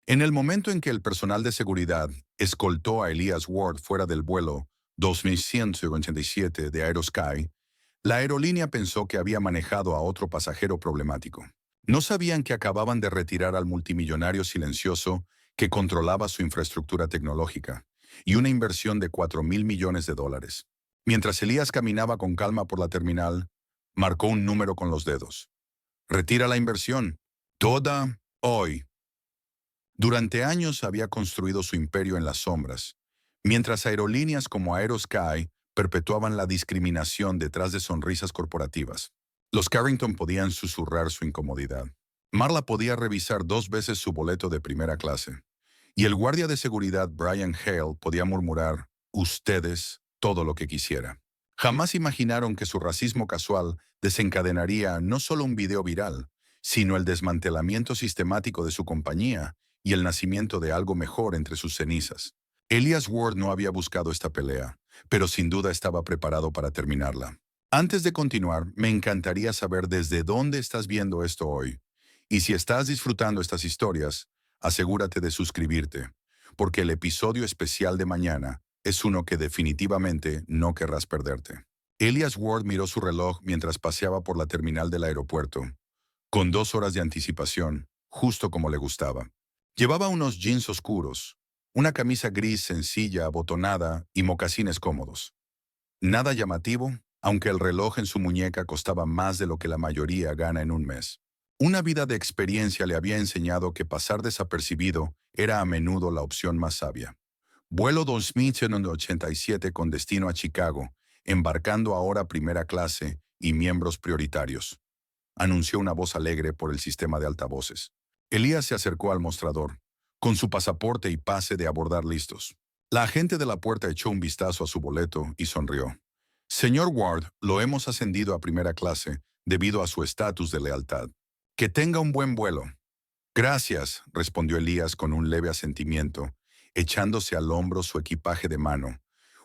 En el momento en que el personal de seguridad escoltó a Elias Ward fuera del vuelo 2187 de Aerosky, la aerolínea pensó que había manejado a otro pasajero problemático. No sabían que acababan de retirar al multimillonario silencioso que controlaba su infraestructura tecnológica y una inversión de $4.000 millones. Mientras Elías caminaba con calma por la terminal, marcó un número con los dedos. Retira la inversión. Toda hoy. Durante años había construido su imperio en las sombras, mientras aerolíneas como Aerosky perpetuaban la discriminación detrás de sonrisas corporativas. Los Carrington podían susurrar su incomodidad. Marla podía revisar 2 veces su boleto de primera clase. Y el guardia de seguridad Brian Hale podía murmurar, ustedes, todo lo que quisiera. Jamás imaginaron que su racismo casual desencadenaría no solo un video viral, sino el desmantelamiento sistemático de su compañía y el nacimiento de algo mejor entre sus cenizas. Elias Ward no había buscado esta pelea, pero sin duda estaba preparado para terminarla. Antes de continuar, me encantaría saber desde dónde estás viendo esto hoy. Y si estás disfrutando estas historias, asegúrate de suscribirte, porque el episodio especial de mañana es uno que definitivamente no querrás perderte. Elias Ward miró su reloj mientras paseaba por la terminal del aeropuerto, con 2 horas de anticipación, justo como le gustaba. Llevaba unos jeans oscuros, una camisa gris sencilla abotonada y mocasines cómodos. Nada llamativo, aunque el reloj en su muñeca costaba más de lo que la mayoría gana en un mes. Una vida de experiencia le había enseñado que pasar desapercibido era a menudo la opción más sabia. Vuelo 2187 con destino a Chicago, embarcando ahora primera clase y miembros prioritarios, anunció una voz alegre por el sistema de altavoces. Elías se acercó al mostrador, con su pasaporte y pase de abordar listos. La agente de la puerta echó un vistazo a su boleto y sonrió. Señor Ward, lo hemos ascendido a primera clase debido a su estatus de lealtad. Que tenga un buen vuelo. Gracias, respondió Elías con un leve asentimiento, echándose al hombro su equipaje de mano,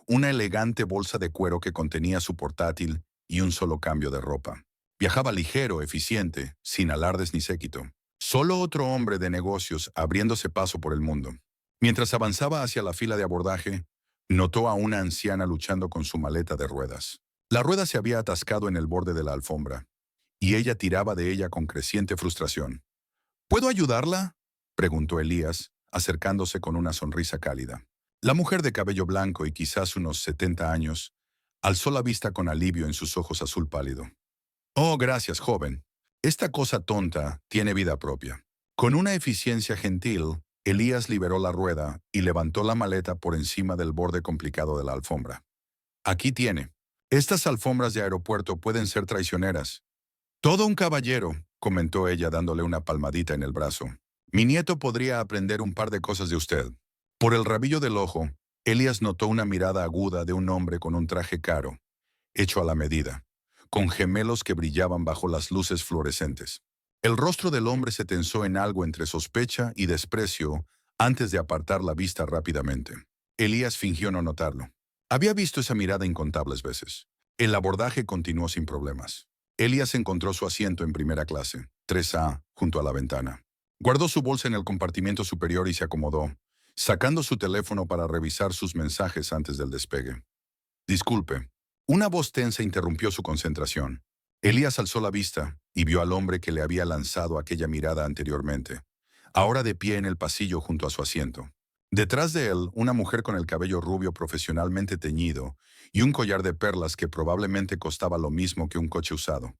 una elegante bolsa de cuero que contenía su portátil y un solo cambio de ropa. Viajaba ligero, eficiente, sin alardes ni séquito. Solo otro hombre de negocios abriéndose paso por el mundo. Mientras avanzaba hacia la fila de abordaje, notó a una anciana luchando con su maleta de ruedas. La rueda se había atascado en el borde de la alfombra, y ella tiraba de ella con creciente frustración. ¿Puedo ayudarla?, preguntó Elías, acercándose con una sonrisa cálida. La mujer de cabello blanco y quizás unos 70 años, alzó la vista con alivio en sus ojos azul pálido. Oh, gracias, joven. Esta cosa tonta tiene vida propia. Con una eficiencia gentil, Elías liberó la rueda y levantó la maleta por encima del borde complicado de la alfombra. Aquí tiene. Estas alfombras de aeropuerto pueden ser traicioneras. Todo un caballero, comentó ella dándole una palmadita en el brazo. Mi nieto podría aprender un par de cosas de usted. Por el rabillo del ojo, Elías notó una mirada aguda de un hombre con un traje caro, hecho a la medida, con gemelos que brillaban bajo las luces fluorescentes. El rostro del hombre se tensó en algo entre sospecha y desprecio antes de apartar la vista rápidamente. Elías fingió no notarlo. Había visto esa mirada incontables veces. El abordaje continuó sin problemas. Elías encontró su asiento en primera clase, 3A, junto a la ventana. Guardó su bolsa en el compartimiento superior y se acomodó, sacando su teléfono para revisar sus mensajes antes del despegue. Disculpe. Una voz tensa interrumpió su concentración. Elías alzó la vista y vio al hombre que le había lanzado aquella mirada anteriormente, ahora de pie en el pasillo junto a su asiento. Detrás de él, una mujer con el cabello rubio profesionalmente teñido y un collar de perlas que probablemente costaba lo mismo que un coche usado.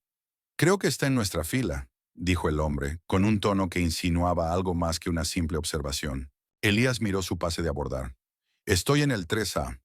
Creo que está en nuestra fila, dijo el hombre, con un tono que insinuaba algo más que una simple observación. Elías miró su pase de abordar. Estoy en el 3A.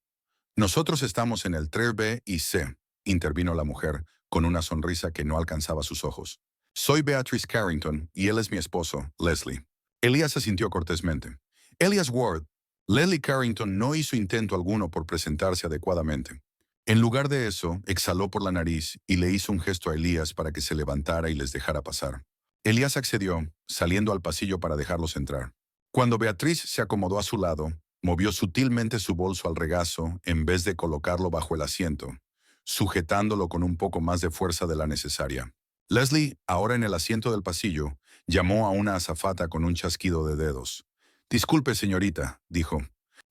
Nosotros estamos en el 3B y C, intervino la mujer, con una sonrisa que no alcanzaba sus ojos. Soy Beatrice Carrington y él es mi esposo, Leslie. Elías asintió cortésmente. Elias Ward. Leslie Carrington no hizo intento alguno por presentarse adecuadamente. En lugar de eso, exhaló por la nariz y le hizo un gesto a Elías para que se levantara y les dejara pasar. Elías accedió, saliendo al pasillo para dejarlos entrar. Cuando Beatriz se acomodó a su lado, movió sutilmente su bolso al regazo en vez de colocarlo bajo el asiento, sujetándolo con un poco más de fuerza de la necesaria. Leslie, ahora en el asiento del pasillo, llamó a una azafata con un chasquido de dedos, Disculpe, señorita, dijo.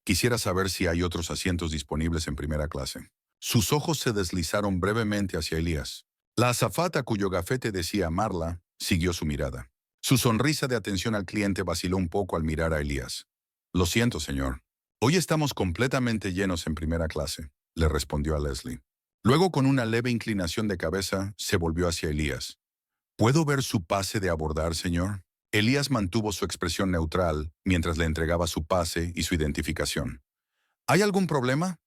Quisiera saber si hay otros asientos disponibles en primera clase. Sus ojos se deslizaron brevemente hacia Elías. La azafata cuyo gafete decía Marla siguió su mirada. Su sonrisa de atención al cliente vaciló un poco al mirar a Elías. Lo siento, señor. Hoy estamos completamente llenos en primera clase, le respondió a Leslie. Luego, con una leve inclinación de cabeza, se volvió hacia Elías. ¿Puedo ver su pase de abordar, señor? Elías mantuvo su expresión neutral mientras le entregaba su pase y su identificación. ¿Hay algún problema?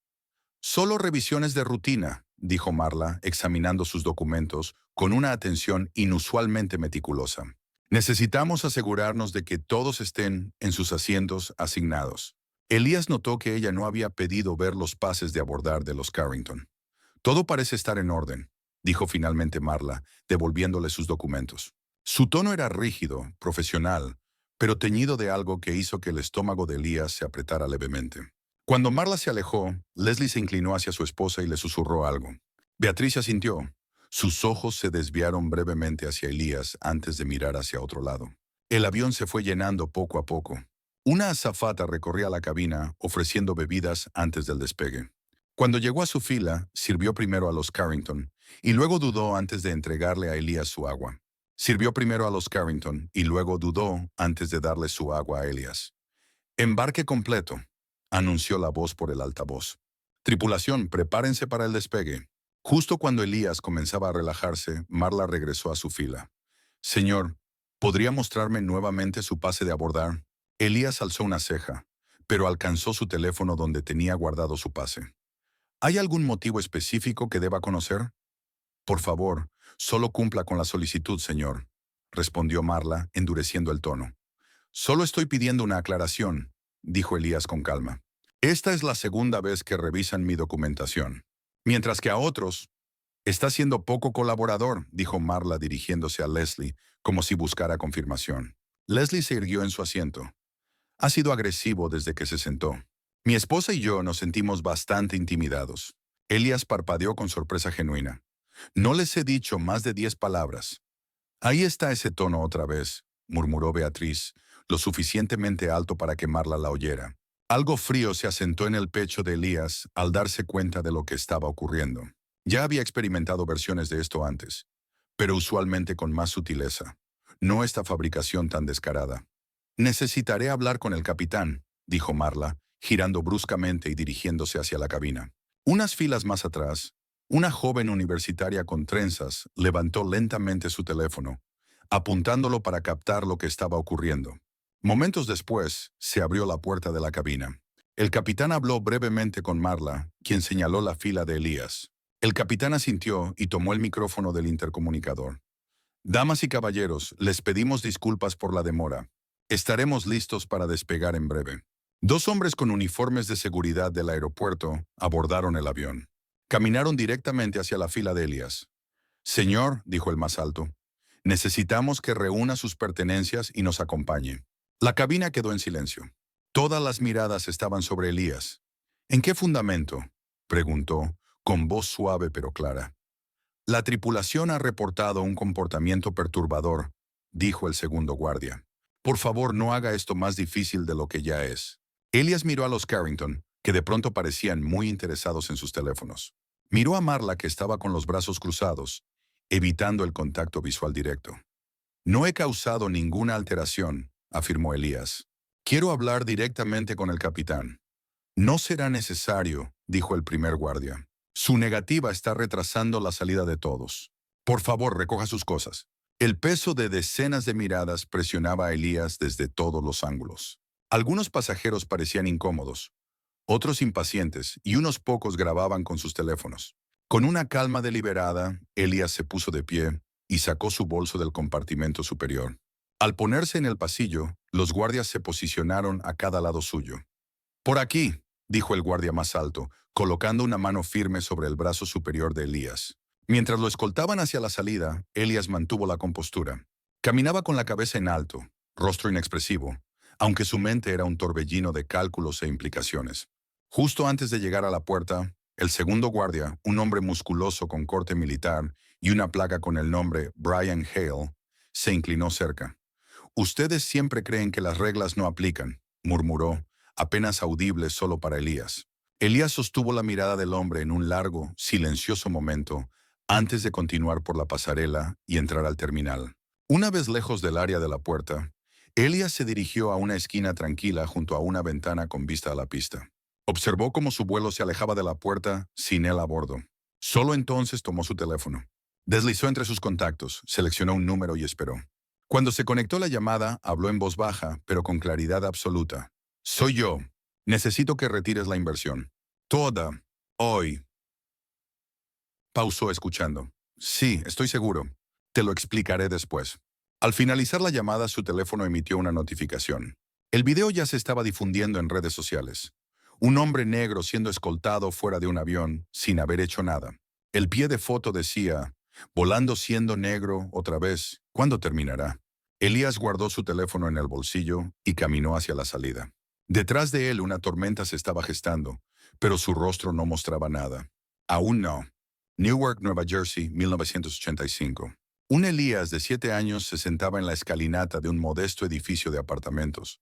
Solo revisiones de rutina, dijo Marla, examinando sus documentos con una atención inusualmente meticulosa. Necesitamos asegurarnos de que todos estén en sus asientos asignados. Elías notó que ella no había pedido ver los pases de abordar de los Carrington. Todo parece estar en orden, dijo finalmente Marla, devolviéndole sus documentos. Su tono era rígido, profesional, pero teñido de algo que hizo que el estómago de Elías se apretara levemente. Cuando Marla se alejó, Leslie se inclinó hacia su esposa y le susurró algo. Beatriz asintió. Sus ojos se desviaron brevemente hacia Elías antes de mirar hacia otro lado. El avión se fue llenando poco a poco. Una azafata recorría la cabina ofreciendo bebidas antes del despegue. Cuando llegó a su fila, sirvió primero a los Carrington y luego dudó antes de entregarle a Elías su agua. Sirvió primero a los Carrington y luego dudó antes de darle su agua a Elías. Embarque completo, anunció la voz por el altavoz. Tripulación, prepárense para el despegue. Justo cuando Elías comenzaba a relajarse, Marla regresó a su fila. Señor, ¿podría mostrarme nuevamente su pase de abordar? Elías alzó una ceja, pero alcanzó su teléfono donde tenía guardado su pase. ¿Hay algún motivo específico que deba conocer? Por favor, solo cumpla con la solicitud, señor, respondió Marla, endureciendo el tono. Solo estoy pidiendo una aclaración, dijo Elías con calma. Esta es la segunda vez que revisan mi documentación. Mientras que a otros, está siendo poco colaborador, dijo Marla dirigiéndose a Leslie, como si buscara confirmación. Leslie se irguió en su asiento. Ha sido agresivo desde que se sentó. Mi esposa y yo nos sentimos bastante intimidados. Elías parpadeó con sorpresa genuina. No les he dicho más de 10 palabras. Ahí está ese tono otra vez, murmuró Beatriz, lo suficientemente alto para que Marla la oyera. Algo frío se asentó en el pecho de Elías al darse cuenta de lo que estaba ocurriendo. Ya había experimentado versiones de esto antes, pero usualmente con más sutileza. No esta fabricación tan descarada. Necesitaré hablar con el capitán, dijo Marla, girando bruscamente y dirigiéndose hacia la cabina. Unas filas más atrás, una joven universitaria con trenzas levantó lentamente su teléfono, apuntándolo para captar lo que estaba ocurriendo. Momentos después, se abrió la puerta de la cabina. El capitán habló brevemente con Marla, quien señaló la fila de Elías. El capitán asintió y tomó el micrófono del intercomunicador. Damas y caballeros, les pedimos disculpas por la demora. Estaremos listos para despegar en breve. Dos hombres con uniformes de seguridad del aeropuerto abordaron el avión. Caminaron directamente hacia la fila de Elías. Señor, dijo el más alto, necesitamos que reúna sus pertenencias y nos acompañe. La cabina quedó en silencio. Todas las miradas estaban sobre Elías. ¿En qué fundamento?, preguntó, con voz suave pero clara. La tripulación ha reportado un comportamiento perturbador, dijo el segundo guardia. Por favor, no haga esto más difícil de lo que ya es. Elías miró a los Carrington, que de pronto parecían muy interesados en sus teléfonos. Miró a Marla, que estaba con los brazos cruzados, evitando el contacto visual directo. No he causado ninguna alteración, afirmó Elías. Quiero hablar directamente con el capitán. No será necesario, dijo el primer guardia. Su negativa está retrasando la salida de todos. Por favor, recoja sus cosas. El peso de decenas de miradas presionaba a Elías desde todos los ángulos. Algunos pasajeros parecían incómodos, otros impacientes y unos pocos grababan con sus teléfonos. Con una calma deliberada, Elías se puso de pie y sacó su bolso del compartimento superior. Al ponerse en el pasillo, los guardias se posicionaron a cada lado suyo. «Por aquí», dijo el guardia más alto, colocando una mano firme sobre el brazo superior de Elías. Mientras lo escoltaban hacia la salida, Elías mantuvo la compostura. Caminaba con la cabeza en alto, rostro inexpresivo, aunque su mente era un torbellino de cálculos e implicaciones. Justo antes de llegar a la puerta, el segundo guardia, un hombre musculoso con corte militar y una placa con el nombre Brian Hale, se inclinó cerca. «Ustedes siempre creen que las reglas no aplican», murmuró, apenas audible solo para Elías. Elías sostuvo la mirada del hombre en un largo, silencioso momento, antes de continuar por la pasarela y entrar al terminal. Una vez lejos del área de la puerta, Elías se dirigió a una esquina tranquila junto a una ventana con vista a la pista. Observó cómo su vuelo se alejaba de la puerta sin él a bordo. Solo entonces tomó su teléfono. Deslizó entre sus contactos, seleccionó un número y esperó. Cuando se conectó la llamada, habló en voz baja, pero con claridad absoluta. Soy yo. Necesito que retires la inversión. Toda. Hoy. Pausó escuchando. Sí, estoy seguro. Te lo explicaré después. Al finalizar la llamada, su teléfono emitió una notificación. El video ya se estaba difundiendo en redes sociales. Un hombre negro siendo escoltado fuera de un avión, sin haber hecho nada. El pie de foto decía, volando siendo negro otra vez, ¿cuándo terminará? Elías guardó su teléfono en el bolsillo y caminó hacia la salida. Detrás de él una tormenta se estaba gestando, pero su rostro no mostraba nada. Aún no. Newark, Nueva Jersey, 1985. Un Elías de 7 años se sentaba en la escalinata de un modesto edificio de apartamentos,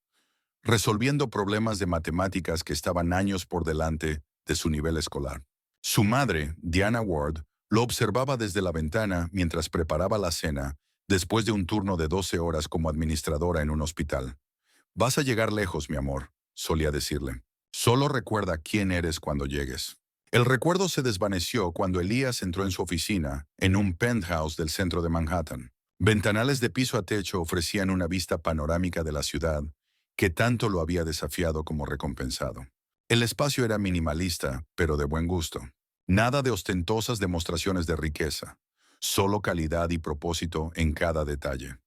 resolviendo problemas de matemáticas que estaban años por delante de su nivel escolar. Su madre, Diana Ward, lo observaba desde la ventana mientras preparaba la cena después de un turno de 12 horas como administradora en un hospital. Vas a llegar lejos, mi amor, solía decirle. Solo recuerda quién eres cuando llegues. El recuerdo se desvaneció cuando Elías entró en su oficina, en un penthouse del centro de Manhattan. Ventanales de piso a techo ofrecían una vista panorámica de la ciudad, que tanto lo había desafiado como recompensado. El espacio era minimalista, pero de buen gusto. Nada de ostentosas demostraciones de riqueza, solo calidad y propósito en cada detalle.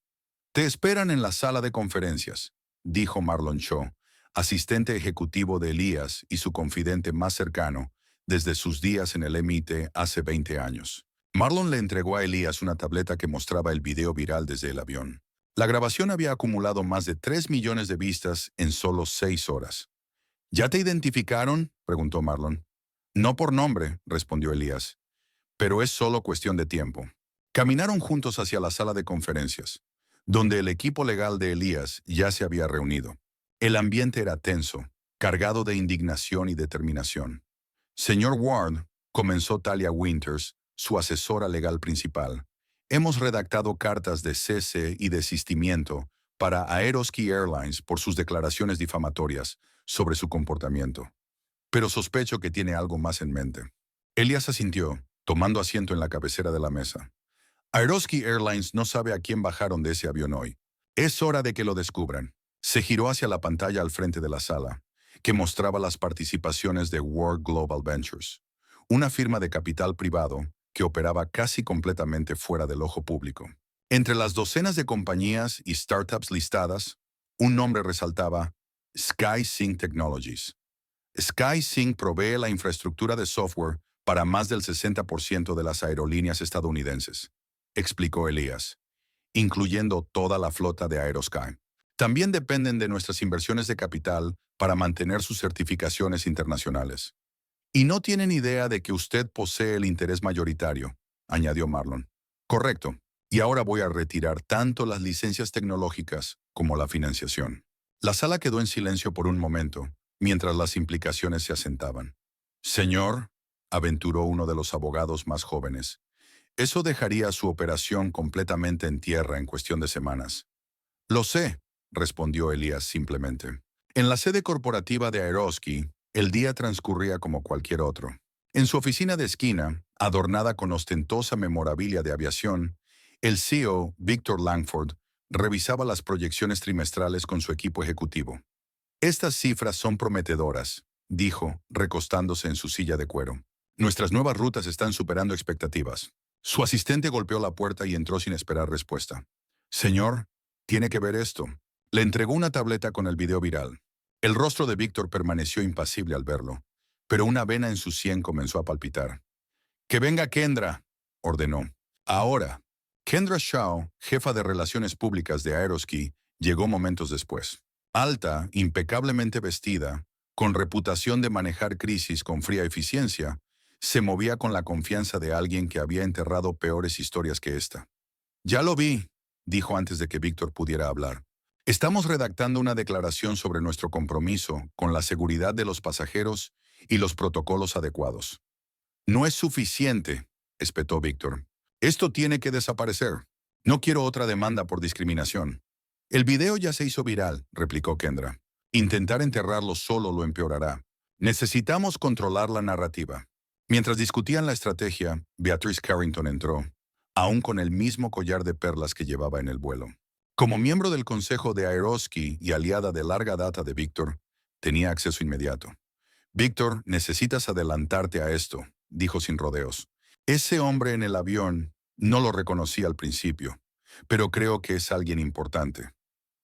Te esperan en la sala de conferencias, dijo Marlon Shaw, asistente ejecutivo de Elías y su confidente más cercano desde sus días en el MIT hace 20 años. Marlon le entregó a Elías una tableta que mostraba el video viral desde el avión. La grabación había acumulado más de 3 millones de vistas en solo 6 horas. ¿Ya te identificaron?, preguntó Marlon. No por nombre, respondió Elías, pero es solo cuestión de tiempo. Caminaron juntos hacia la sala de conferencias, donde el equipo legal de Elías ya se había reunido. El ambiente era tenso, cargado de indignación y determinación. Señor Ward, comenzó Talia Winters, su asesora legal principal, hemos redactado cartas de cese y desistimiento para Aerosky Airlines por sus declaraciones difamatorias sobre su comportamiento. Pero sospecho que tiene algo más en mente. Elías asintió, tomando asiento en la cabecera de la mesa. Aerosky Airlines no sabe a quién bajaron de ese avión hoy. Es hora de que lo descubran. Se giró hacia la pantalla al frente de la sala, que mostraba las participaciones de Ward Global Ventures, una firma de capital privado que operaba casi completamente fuera del ojo público. Entre las docenas de compañías y startups listadas, un nombre resaltaba: SkySync Technologies. SkySync provee la infraestructura de software para más del 60% de las aerolíneas estadounidenses, explicó Elías, incluyendo toda la flota de Aerosky. También dependen de nuestras inversiones de capital para mantener sus certificaciones internacionales. Y no tienen idea de que usted posee el interés mayoritario, añadió Marlon. Correcto. Y ahora voy a retirar tanto las licencias tecnológicas como la financiación. La sala quedó en silencio por un momento, mientras las implicaciones se asentaban. Señor, aventuró uno de los abogados más jóvenes, eso dejaría su operación completamente en tierra en cuestión de semanas. Lo sé, respondió Elías simplemente. En la sede corporativa de Aerosky, el día transcurría como cualquier otro. En su oficina de esquina, adornada con ostentosa memorabilia de aviación, el CEO, Victor Langford, revisaba las proyecciones trimestrales con su equipo ejecutivo. Estas cifras son prometedoras, dijo, recostándose en su silla de cuero. Nuestras nuevas rutas están superando expectativas. Su asistente golpeó la puerta y entró sin esperar respuesta. Señor, tiene que ver esto. Le entregó una tableta con el video viral. El rostro de Víctor permaneció impasible al verlo, pero una vena en su sien comenzó a palpitar. «¡Que venga Kendra!», ordenó. Ahora, Kendra Shaw, jefa de Relaciones Públicas de Aerosky, llegó momentos después. Alta, impecablemente vestida, con reputación de manejar crisis con fría eficiencia, se movía con la confianza de alguien que había enterrado peores historias que esta. «Ya lo vi», dijo antes de que Víctor pudiera hablar. Estamos redactando una declaración sobre nuestro compromiso con la seguridad de los pasajeros y los protocolos adecuados. No es suficiente, espetó Víctor. Esto tiene que desaparecer. No quiero otra demanda por discriminación. El video ya se hizo viral, replicó Kendra. Intentar enterrarlo solo lo empeorará. Necesitamos controlar la narrativa. Mientras discutían la estrategia, Beatrice Carrington entró, aún con el mismo collar de perlas que llevaba en el vuelo. Como miembro del consejo de Aeroski y aliada de larga data de Víctor, tenía acceso inmediato. Víctor, necesitas adelantarte a esto, dijo sin rodeos. Ese hombre en el avión no lo reconocí al principio, pero creo que es alguien importante.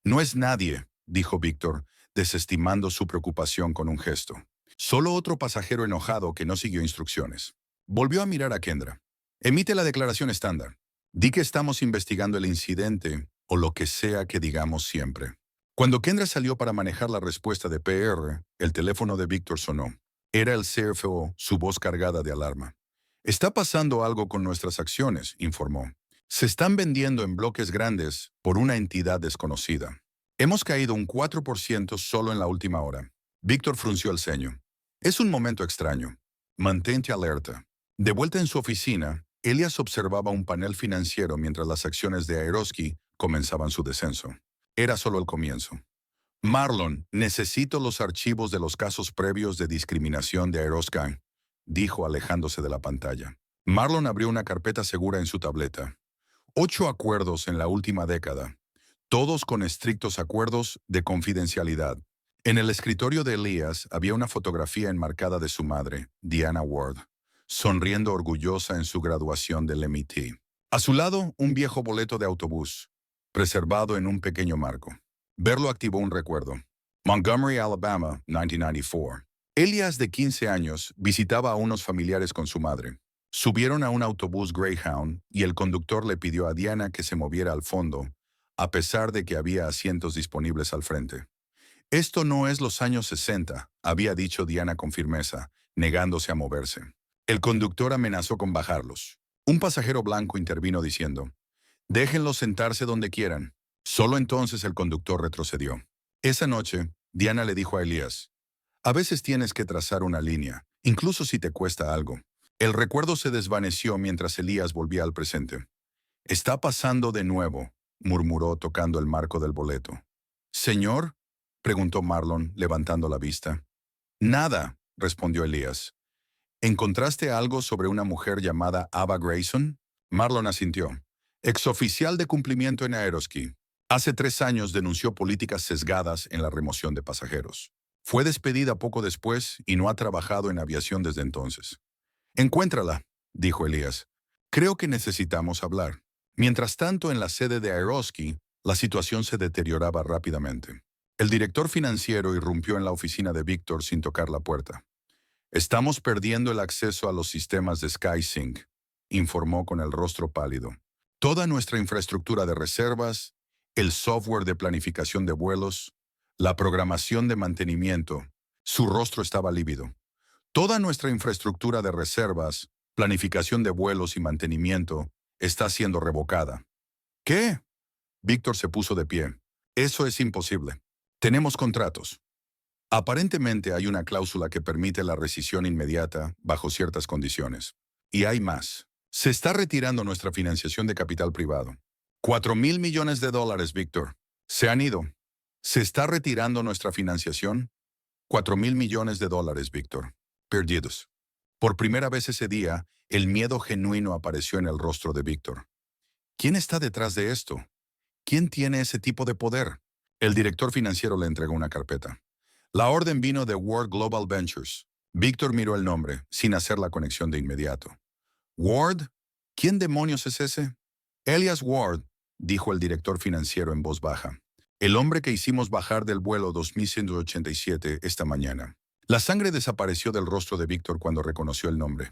No es nadie, dijo Víctor, desestimando su preocupación con un gesto. Solo otro pasajero enojado que no siguió instrucciones. Volvió a mirar a Kendra. Emite la declaración estándar. Di que estamos investigando el incidente o lo que sea que digamos siempre. Cuando Kendra salió para manejar la respuesta de PR, el teléfono de Víctor sonó. Era el CFO, su voz cargada de alarma. Está pasando algo con nuestras acciones, informó. Se están vendiendo en bloques grandes por una entidad desconocida. Hemos caído un 4% solo en la última hora. Víctor frunció el ceño. Es un momento extraño. Mantente alerta. De vuelta en su oficina, Elias observaba un panel financiero mientras las acciones de Aeroski comenzaban su descenso. Era solo el comienzo. Marlon, necesito los archivos de los casos previos de discriminación de Aeroscan, dijo alejándose de la pantalla. Marlon abrió una carpeta segura en su tableta. 8 acuerdos en la última década, todos con estrictos acuerdos de confidencialidad. En el escritorio de Elias había una fotografía enmarcada de su madre, Diana Ward, sonriendo orgullosa en su graduación del MIT. A su lado, un viejo boleto de autobús, preservado en un pequeño marco. Verlo activó un recuerdo. Montgomery, Alabama, 1994. Elias, de 15 años, visitaba a unos familiares con su madre. Subieron a un autobús Greyhound y el conductor le pidió a Diana que se moviera al fondo, a pesar de que había asientos disponibles al frente. Esto no es los años 60, había dicho Diana con firmeza, negándose a moverse. El conductor amenazó con bajarlos. Un pasajero blanco intervino diciendo, «Déjenlos sentarse donde quieran». Solo entonces el conductor retrocedió. Esa noche, Diana le dijo a Elias, «A veces tienes que trazar una línea, incluso si te cuesta algo». El recuerdo se desvaneció mientras Elías volvía al presente. «Está pasando de nuevo», murmuró tocando el marco del boleto. «¿Señor?», preguntó Marlon, levantando la vista. «Nada», respondió Elías. «¿Encontraste algo sobre una mujer llamada Ava Grayson?» Marlon asintió. «Exoficial de cumplimiento en Aeroski. Hace 3 años denunció políticas sesgadas en la remoción de pasajeros. Fue despedida poco después y no ha trabajado en aviación desde entonces». «Encuéntrala», dijo Elías. «Creo que necesitamos hablar». Mientras tanto, en la sede de Aeroski, la situación se deterioraba rápidamente. El director financiero irrumpió en la oficina de Víctor sin tocar la puerta. «Estamos perdiendo el acceso a los sistemas de SkySync», informó con el rostro pálido. «Toda nuestra infraestructura de reservas, el software de planificación de vuelos, la programación de mantenimiento». Su rostro estaba lívido. «Toda nuestra infraestructura de reservas, planificación de vuelos y mantenimiento está siendo revocada». «¿Qué?». Víctor se puso de pie. «Eso es imposible. Tenemos contratos. Aparentemente hay una cláusula que permite la rescisión inmediata bajo ciertas condiciones. Y hay más. Se está retirando nuestra financiación de capital privado. $4,000 millones, Víctor. Se han ido. ¿Se está retirando nuestra financiación? $4,000 millones, Víctor. Perdidos». Por primera vez ese día, el miedo genuino apareció en el rostro de Víctor. ¿Quién está detrás de esto? ¿Quién tiene ese tipo de poder? El director financiero le entregó una carpeta. La orden vino de Ward Global Ventures. Víctor miró el nombre, sin hacer la conexión de inmediato. «¿Ward? ¿Quién demonios es ese?» «Elias Ward», dijo el director financiero en voz baja. «El hombre que hicimos bajar del vuelo 2187 esta mañana». La sangre desapareció del rostro de Víctor cuando reconoció el nombre.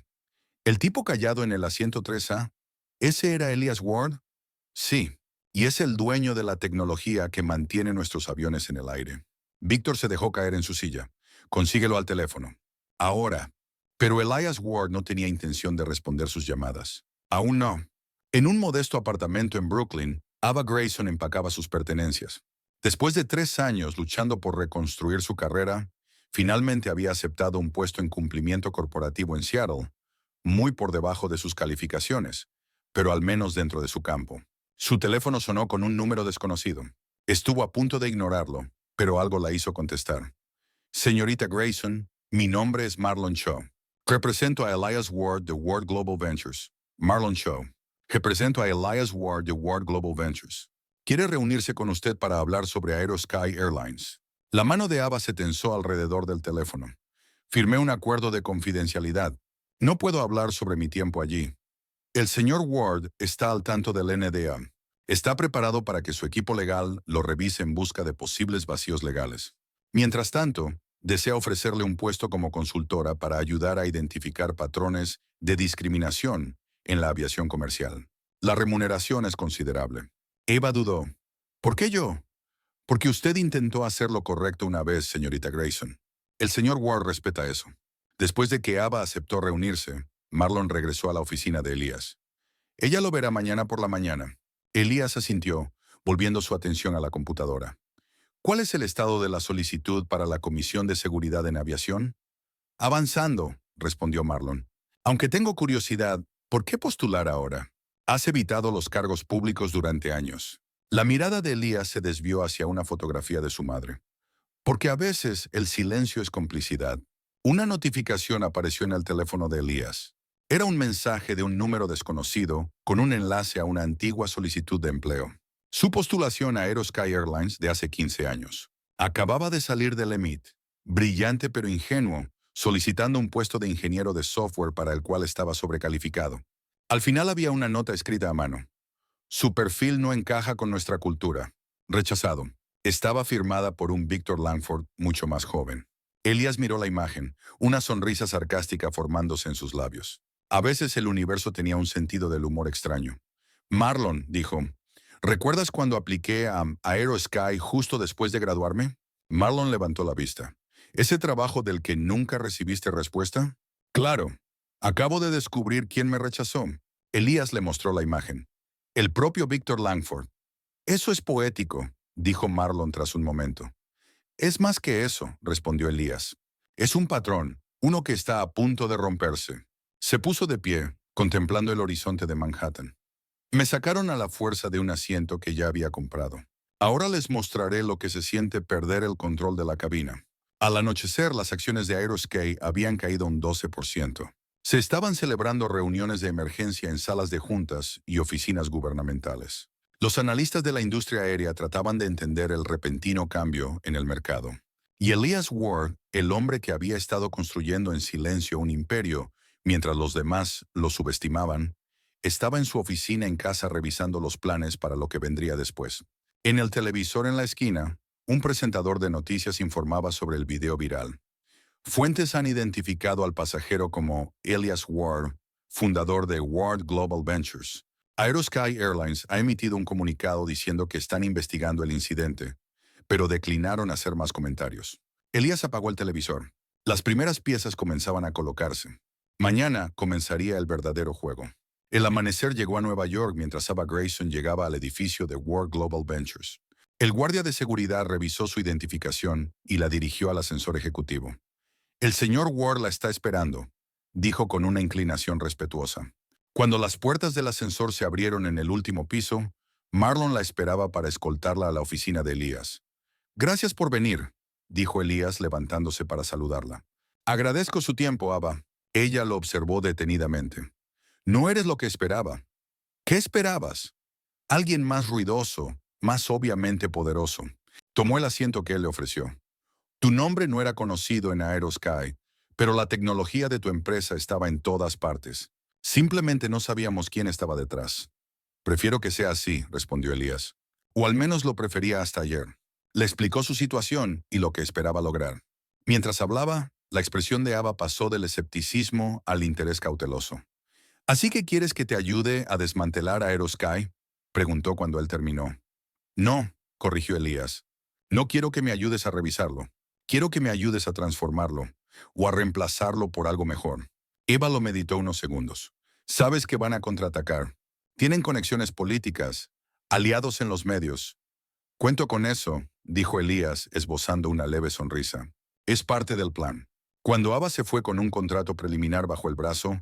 ¿El tipo callado en el asiento 3A? ¿Ese era Elias Ward? Sí, y es el dueño de la tecnología que mantiene nuestros aviones en el aire. Víctor se dejó caer en su silla. «Consíguelo al teléfono». «Ahora». Pero Elias Ward no tenía intención de responder sus llamadas. Aún no. En un modesto apartamento en Brooklyn, Ava Grayson empacaba sus pertenencias. Después de 3 años luchando por reconstruir su carrera, finalmente había aceptado un puesto en cumplimiento corporativo en Seattle, muy por debajo de sus calificaciones, pero al menos dentro de su campo. Su teléfono sonó con un número desconocido. Estuvo a punto de ignorarlo, pero algo la hizo contestar. Señorita Grayson, mi nombre es Marlon Shaw. Represento a Elias Ward de Ward Global Ventures. Marlon Shaw. Represento a Elias Ward de Ward Global Ventures. Quiere reunirse con usted para hablar sobre Aerosky Airlines. La mano de Ava se tensó alrededor del teléfono. Firmé un acuerdo de confidencialidad. No puedo hablar sobre mi tiempo allí. El señor Ward está al tanto del NDA. Está preparado para que su equipo legal lo revise en busca de posibles vacíos legales. Mientras tanto, desea ofrecerle un puesto como consultora para ayudar a identificar patrones de discriminación en la aviación comercial. La remuneración es considerable. Eva dudó. ¿Por qué yo? Porque usted intentó hacer lo correcto una vez, señorita Grayson. El señor Ward respeta eso. Después de que Ava aceptó reunirse, Marlon regresó a la oficina de Elías. Ella lo verá mañana por la mañana. Elías asintió, volviendo su atención a la computadora. ¿Cuál es el estado de la solicitud para la Comisión de Seguridad en Aviación? Avanzando, respondió Marlon. Aunque tengo curiosidad, ¿por qué postular ahora? Has evitado los cargos públicos durante años. La mirada de Elías se desvió hacia una fotografía de su madre. Porque a veces el silencio es complicidad. Una notificación apareció en el teléfono de Elías. Era un mensaje de un número desconocido con un enlace a una antigua solicitud de empleo. Su postulación a Aerosky Airlines de hace 15 años. Acababa de salir del EMIT, brillante pero ingenuo, solicitando un puesto de ingeniero de software para el cual estaba sobrecalificado. Al final había una nota escrita a mano. Su perfil no encaja con nuestra cultura. Rechazado. Estaba firmada por un Victor Langford mucho más joven. Elías miró la imagen, una sonrisa sarcástica formándose en sus labios. A veces el universo tenía un sentido del humor extraño. Marlon, dijo, ¿recuerdas cuando apliqué a Aerosky justo después de graduarme? Marlon levantó la vista. ¿Ese trabajo del que nunca recibiste respuesta? Claro. Acabo de descubrir quién me rechazó. Elías le mostró la imagen. El propio Victor Langford. Eso es poético, dijo Marlon tras un momento. Es más que eso, respondió Elías. Es un patrón, uno que está a punto de romperse. Se puso de pie, contemplando el horizonte de Manhattan. Me sacaron a la fuerza de un asiento que ya había comprado. Ahora les mostraré lo que se siente perder el control de la cabina. Al anochecer, las acciones de Aerosky habían caído un 12%. Se estaban celebrando reuniones de emergencia en salas de juntas y oficinas gubernamentales. Los analistas de la industria aérea trataban de entender el repentino cambio en el mercado. Y Elias Ward, el hombre que había estado construyendo en silencio un imperio, mientras los demás lo subestimaban, estaba en su oficina en casa revisando los planes para lo que vendría después. En el televisor en la esquina, un presentador de noticias informaba sobre el video viral. Fuentes han identificado al pasajero como Elias Ward, fundador de Ward Global Ventures. Aerosky Airlines ha emitido un comunicado diciendo que están investigando el incidente, pero declinaron hacer más comentarios. Elías apagó el televisor. Las primeras piezas comenzaban a colocarse. Mañana comenzaría el verdadero juego. El amanecer llegó a Nueva York mientras Ava Grayson llegaba al edificio de Ward Global Ventures. El guardia de seguridad revisó su identificación y la dirigió al ascensor ejecutivo. El señor Ward la está esperando, dijo con una inclinación respetuosa. Cuando las puertas del ascensor se abrieron en el último piso, Marlon la esperaba para escoltarla a la oficina de Elías. Gracias por venir, dijo Elías levantándose para saludarla. Agradezco su tiempo, Ava. Ella lo observó detenidamente. No eres lo que esperaba. ¿Qué esperabas? Alguien más ruidoso, más obviamente poderoso. Tomó el asiento que él le ofreció. Tu nombre no era conocido en Aerosky, pero la tecnología de tu empresa estaba en todas partes. Simplemente no sabíamos quién estaba detrás. Prefiero que sea así, respondió Elías. O al menos lo prefería hasta ayer. Le explicó su situación y lo que esperaba lograr. Mientras hablaba, la expresión de Ava pasó del escepticismo al interés cauteloso. ¿Así que quieres que te ayude a desmantelar Aerosky? Preguntó cuando él terminó. No, corrigió Elías. No quiero que me ayudes a revisarlo. Quiero que me ayudes a transformarlo o a reemplazarlo por algo mejor. Eva lo meditó unos segundos. Sabes que van a contraatacar. Tienen conexiones políticas, aliados en los medios. Cuento con eso, dijo Elías, esbozando una leve sonrisa. Es parte del plan. Cuando Ava se fue con un contrato preliminar bajo el brazo,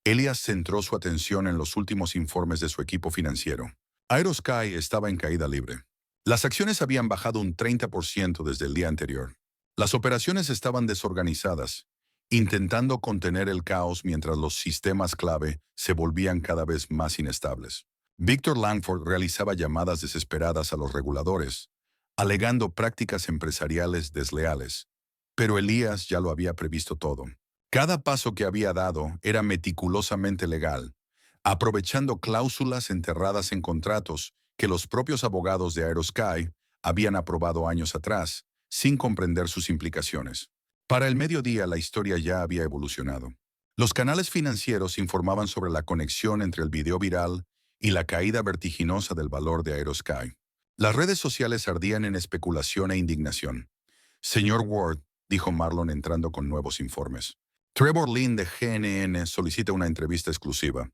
Elías centró su atención en los últimos informes de su equipo financiero. Aerosky estaba en caída libre. Las acciones habían bajado un 30% desde el día anterior. Las operaciones estaban desorganizadas, intentando contener el caos mientras los sistemas clave se volvían cada vez más inestables. Victor Langford realizaba llamadas desesperadas a los reguladores, alegando prácticas empresariales desleales. Pero Elías ya lo había previsto todo. Cada paso que había dado era meticulosamente legal, aprovechando cláusulas enterradas en contratos que los propios abogados de Aerosky habían aprobado años atrás, sin comprender sus implicaciones. Para el mediodía la historia ya había evolucionado. Los canales financieros informaban sobre la conexión entre el video viral y la caída vertiginosa del valor de Aerosky. Las redes sociales ardían en especulación e indignación. Señor Ward, dijo Marlon entrando con nuevos informes. Trevor Lynn de GNN solicita una entrevista exclusiva.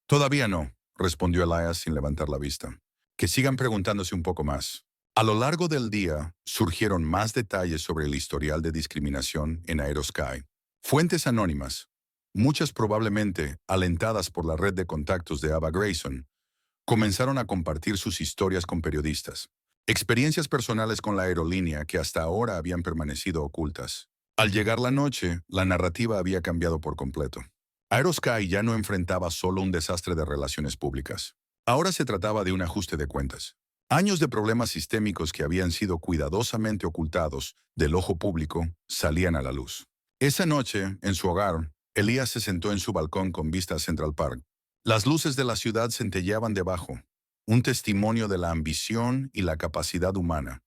Todavía no, respondió Elias sin levantar la vista. Que sigan preguntándose un poco más. A lo largo del día, surgieron más detalles sobre el historial de discriminación en Aerosky. Fuentes anónimas, muchas probablemente alentadas por la red de contactos de Ava Grayson, comenzaron a compartir sus historias con periodistas. Experiencias personales con la aerolínea que hasta ahora habían permanecido ocultas. Al llegar la noche, la narrativa había cambiado por completo. Aerosky ya no enfrentaba solo un desastre de relaciones públicas. Ahora se trataba de un ajuste de cuentas. Años de problemas sistémicos que habían sido cuidadosamente ocultados del ojo público salían a la luz. Esa noche, en su hogar, Elías se sentó en su balcón con vista a Central Park. Las luces de la ciudad centelleaban debajo, un testimonio de la ambición y la capacidad humana,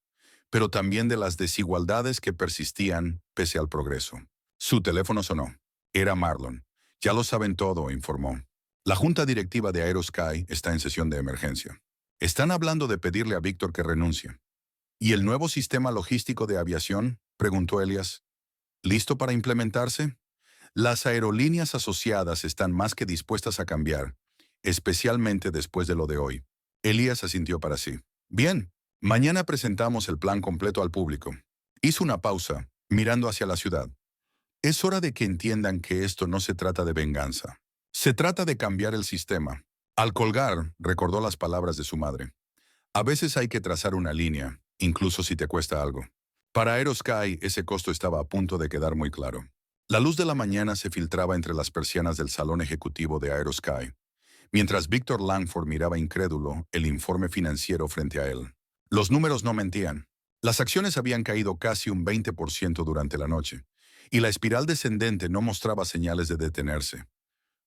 pero también de las desigualdades que persistían pese al progreso. Su teléfono sonó. Era Marlon. Ya lo saben todo, informó. La junta directiva de Aerosky está en sesión de emergencia. Están hablando de pedirle a Víctor que renuncie. ¿Y el nuevo sistema logístico de aviación? Preguntó Elias. ¿Listo para implementarse? Las aerolíneas asociadas están más que dispuestas a cambiar, especialmente después de lo de hoy. Elías asintió para sí. Bien, mañana presentamos el plan completo al público. Hizo una pausa, mirando hacia la ciudad. Es hora de que entiendan que esto no se trata de venganza. Se trata de cambiar el sistema. Al colgar, recordó las palabras de su madre. A veces hay que trazar una línea, incluso si te cuesta algo. Para Aerosky, ese costo estaba a punto de quedar muy claro. La luz de la mañana se filtraba entre las persianas del salón ejecutivo de Aerosky, mientras Victor Langford miraba incrédulo el informe financiero frente a él. Los números no mentían. Las acciones habían caído casi un 20% durante la noche, y la espiral descendente no mostraba señales de detenerse.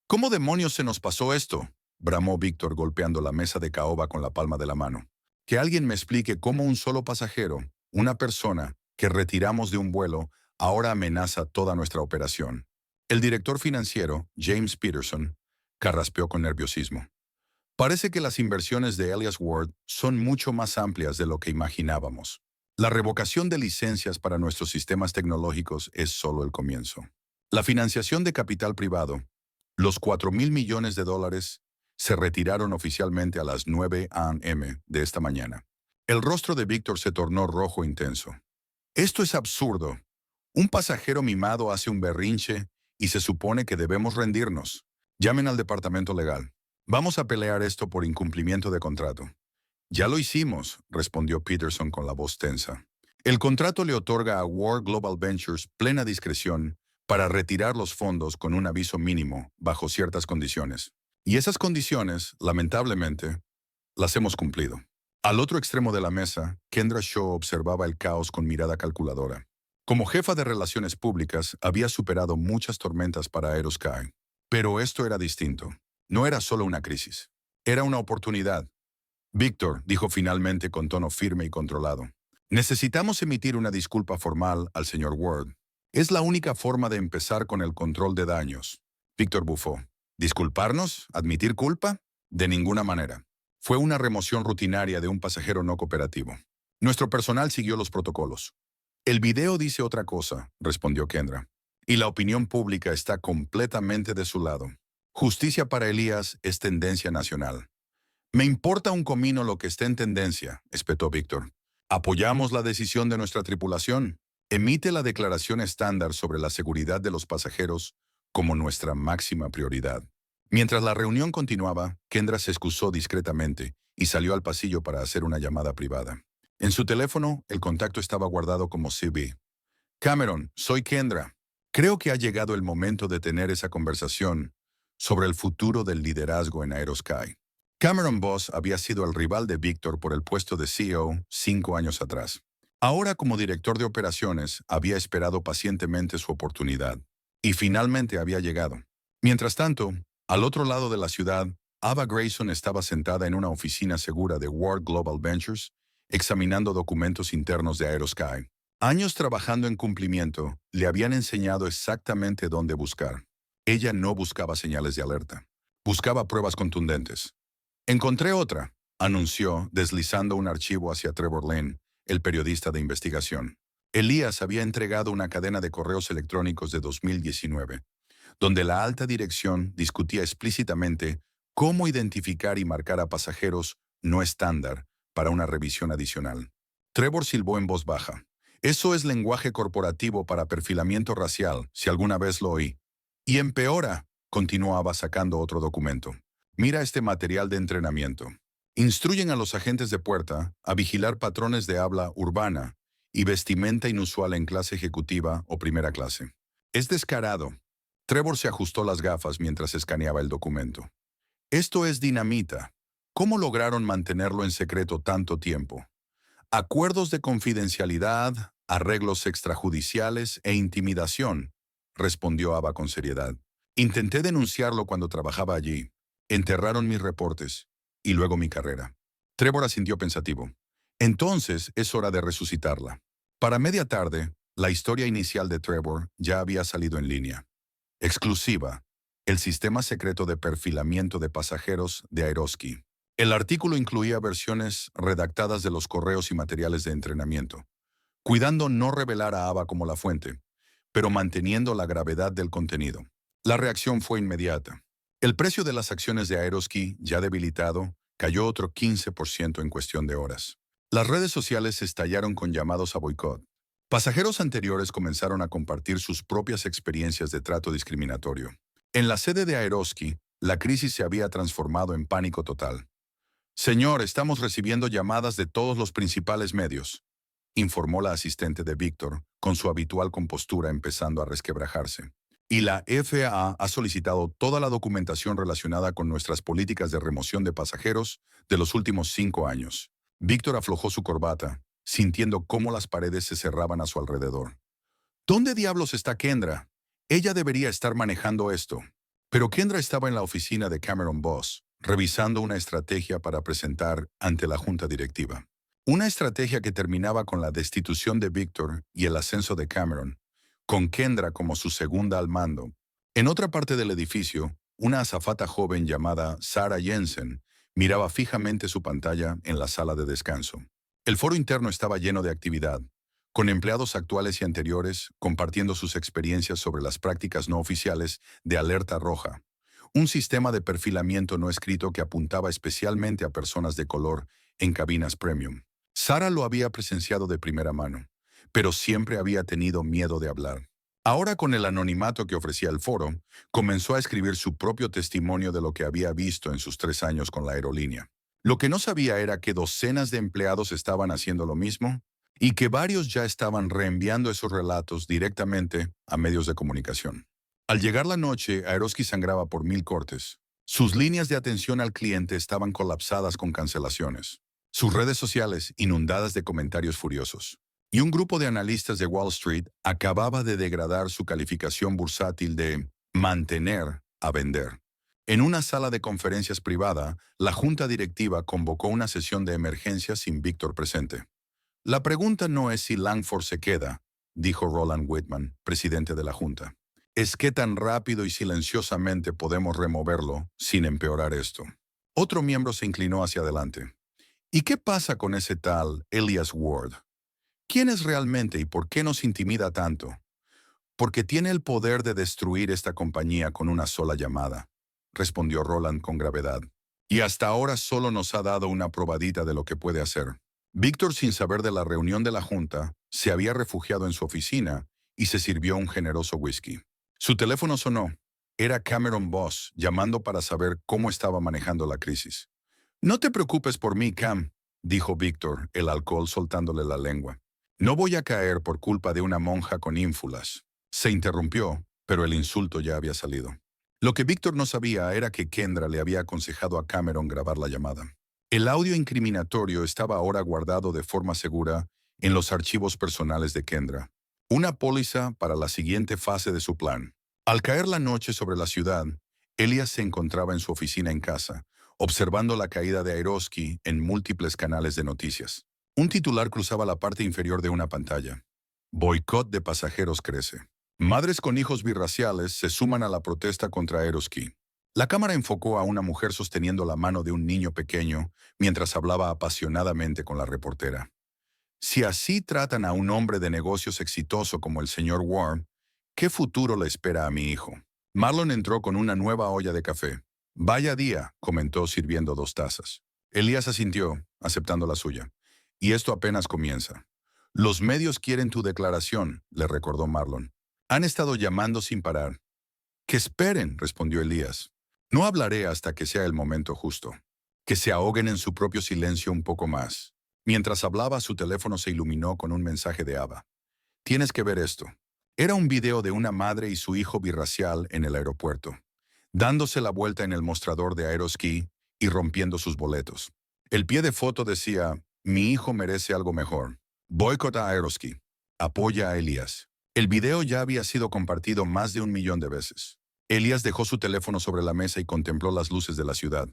¿Cómo demonios se nos pasó esto?, bramó Víctor golpeando la mesa de caoba con la palma de la mano. Que alguien me explique cómo un solo pasajero, una persona, que retiramos de un vuelo, ahora amenaza toda nuestra operación. El director financiero, James Peterson, carraspeó con nerviosismo. Parece que las inversiones de Elias Ward son mucho más amplias de lo que imaginábamos. La revocación de licencias para nuestros sistemas tecnológicos es solo el comienzo. La financiación de capital privado, los $4,000 millones, se retiraron oficialmente a las 9 a.m. de esta mañana. El rostro de Víctor se tornó rojo intenso. Esto es absurdo. Un pasajero mimado hace un berrinche y se supone que debemos rendirnos. Llamen al departamento legal. Vamos a pelear esto por incumplimiento de contrato. Ya lo hicimos, respondió Peterson con la voz tensa. El contrato le otorga a Ward Global Ventures plena discreción para retirar los fondos con un aviso mínimo bajo ciertas condiciones. Y esas condiciones, lamentablemente, las hemos cumplido. Al otro extremo de la mesa, Kendra Shaw observaba el caos con mirada calculadora. Como jefa de relaciones públicas, había superado muchas tormentas para Aerosky. Pero esto era distinto. No era solo una crisis. Era una oportunidad. Víctor, dijo finalmente con tono firme y controlado. Necesitamos emitir una disculpa formal al señor Ward. Es la única forma de empezar con el control de daños. Víctor bufó. ¿Disculparnos? ¿Admitir culpa? De ninguna manera. Fue una remoción rutinaria de un pasajero no cooperativo. Nuestro personal siguió los protocolos. El video dice otra cosa, respondió Kendra. Y la opinión pública está completamente de su lado. Justicia para Elías es tendencia nacional. Me importa un comino lo que esté en tendencia, espetó Víctor. Apoyamos la decisión de nuestra tripulación. Emite la declaración estándar sobre la seguridad de los pasajeros como nuestra máxima prioridad. Mientras la reunión continuaba, Kendra se excusó discretamente y salió al pasillo para hacer una llamada privada. En su teléfono, el contacto estaba guardado como CB. Cameron, soy Kendra. Creo que ha llegado el momento de tener esa conversación sobre el futuro del liderazgo en Aerosky. Cameron Boss había sido el rival de Víctor por el puesto de CEO 5 años atrás. Ahora, como director de operaciones, había esperado pacientemente su oportunidad. Y finalmente había llegado. Mientras tanto, al otro lado de la ciudad, Ava Grayson estaba sentada en una oficina segura de Ward Global Ventures, examinando documentos internos de Aerosky. Años trabajando en cumplimiento le habían enseñado exactamente dónde buscar. Ella no buscaba señales de alerta. Buscaba pruebas contundentes. Encontré otra, anunció, deslizando un archivo hacia Trevor Lane, el periodista de investigación. Elías había entregado una cadena de correos electrónicos de 2019, donde la alta dirección discutía explícitamente cómo identificar y marcar a pasajeros no estándar para una revisión adicional. Trevor silbó en voz baja. Eso es lenguaje corporativo para perfilamiento racial, si alguna vez lo oí. Y empeora, continuaba sacando otro documento. Mira este material de entrenamiento. Instruyen a los agentes de puerta a vigilar patrones de habla urbana y vestimenta inusual en clase ejecutiva o primera clase. Es descarado. Trevor se ajustó las gafas mientras escaneaba el documento. Esto es dinamita. ¿Cómo lograron mantenerlo en secreto tanto tiempo? Acuerdos de confidencialidad, arreglos extrajudiciales e intimidación, respondió Ava con seriedad. Intenté denunciarlo cuando trabajaba allí. Enterraron mis reportes y luego mi carrera. Trevor asintió pensativo. Entonces es hora de resucitarla. Para media tarde, la historia inicial de Trevor ya había salido en línea. Exclusiva. El sistema secreto de perfilamiento de pasajeros de Aerosky. El artículo incluía versiones redactadas de los correos y materiales de entrenamiento, cuidando no revelar a Ava como la fuente, pero manteniendo la gravedad del contenido. La reacción fue inmediata. El precio de las acciones de Aerosky, ya debilitado, cayó otro 15% en cuestión de horas. Las redes sociales estallaron con llamados a boicot. Pasajeros anteriores comenzaron a compartir sus propias experiencias de trato discriminatorio. En la sede de Aerosky, la crisis se había transformado en pánico total. Señor, estamos recibiendo llamadas de todos los principales medios, informó la asistente de Víctor, con su habitual compostura empezando a resquebrajarse. Y la FAA ha solicitado toda la documentación relacionada con nuestras políticas de remoción de pasajeros de los últimos 5 años. Víctor aflojó su corbata, sintiendo cómo las paredes se cerraban a su alrededor. ¿Dónde diablos está Kendra? Ella debería estar manejando esto. Pero Kendra estaba en la oficina de Cameron Boss, revisando una estrategia para presentar ante la junta directiva. Una estrategia que terminaba con la destitución de Víctor y el ascenso de Cameron, con Kendra como su segunda al mando. En otra parte del edificio, una azafata joven llamada Sarah Jensen miraba fijamente su pantalla en la sala de descanso. El foro interno estaba lleno de actividad, con empleados actuales y anteriores compartiendo sus experiencias sobre las prácticas no oficiales de alerta roja, un sistema de perfilamiento no escrito que apuntaba especialmente a personas de color en cabinas premium. Sarah lo había presenciado de primera mano, pero siempre había tenido miedo de hablar. Ahora, con el anonimato que ofrecía el foro, comenzó a escribir su propio testimonio de lo que había visto en sus 3 años con la aerolínea. Lo que no sabía era que docenas de empleados estaban haciendo lo mismo y que varios ya estaban reenviando esos relatos directamente a medios de comunicación. Al llegar la noche, Aerosky sangraba por 1000 cortes. Sus líneas de atención al cliente estaban colapsadas con cancelaciones. Sus redes sociales inundadas de comentarios furiosos. Y un grupo de analistas de Wall Street acababa de degradar su calificación bursátil de mantener a vender. En una sala de conferencias privada, la junta directiva convocó una sesión de emergencia sin Víctor presente. La pregunta no es si Langford se queda, dijo Roland Whitman, presidente de la junta. Es qué tan rápido y silenciosamente podemos removerlo sin empeorar esto. Otro miembro se inclinó hacia adelante. ¿Y qué pasa con ese tal Elias Ward? ¿Quién es realmente y por qué nos intimida tanto? Porque tiene el poder de destruir esta compañía con una sola llamada, respondió Roland con gravedad. Y hasta ahora solo nos ha dado una probadita de lo que puede hacer. Víctor, sin saber de la reunión de la junta, se había refugiado en su oficina y se sirvió un generoso whisky. Su teléfono sonó. Era Cameron Boss llamando para saber cómo estaba manejando la crisis. «No te preocupes por mí, Cam», dijo Víctor, el alcohol soltándole la lengua. «No voy a caer por culpa de una monja con ínfulas». Se interrumpió, pero el insulto ya había salido. Lo que Víctor no sabía era que Kendra le había aconsejado a Cameron grabar la llamada. El audio incriminatorio estaba ahora guardado de forma segura en los archivos personales de Kendra. Una póliza para la siguiente fase de su plan. Al caer la noche sobre la ciudad, Elias se encontraba en su oficina en casa, observando la caída de Aeroski en múltiples canales de noticias. Un titular cruzaba la parte inferior de una pantalla. Boicot de pasajeros crece. Madres con hijos birraciales se suman a la protesta contra Aeroski. La cámara enfocó a una mujer sosteniendo la mano de un niño pequeño mientras hablaba apasionadamente con la reportera. Si así tratan a un hombre de negocios exitoso como el señor Warren, ¿qué futuro le espera a mi hijo? Marlon entró con una nueva olla de café. «Vaya día», comentó sirviendo 2 tazas. Elías asintió, aceptando la suya. «Y esto apenas comienza». «Los medios quieren tu declaración», le recordó Marlon. «Han estado llamando sin parar». «Que esperen», respondió Elías. «No hablaré hasta que sea el momento justo». «Que se ahoguen en su propio silencio un poco más». Mientras hablaba, su teléfono se iluminó con un mensaje de Ava. «Tienes que ver esto». Era un video de una madre y su hijo birracial en el aeropuerto, dándose la vuelta en el mostrador de Aeroski y rompiendo sus boletos. El pie de foto decía: «Mi hijo merece algo mejor. Boicot a Aeroski. Apoya a Elías». El video ya había sido compartido más de 1.000.000 de veces. Elías dejó su teléfono sobre la mesa y contempló las luces de la ciudad.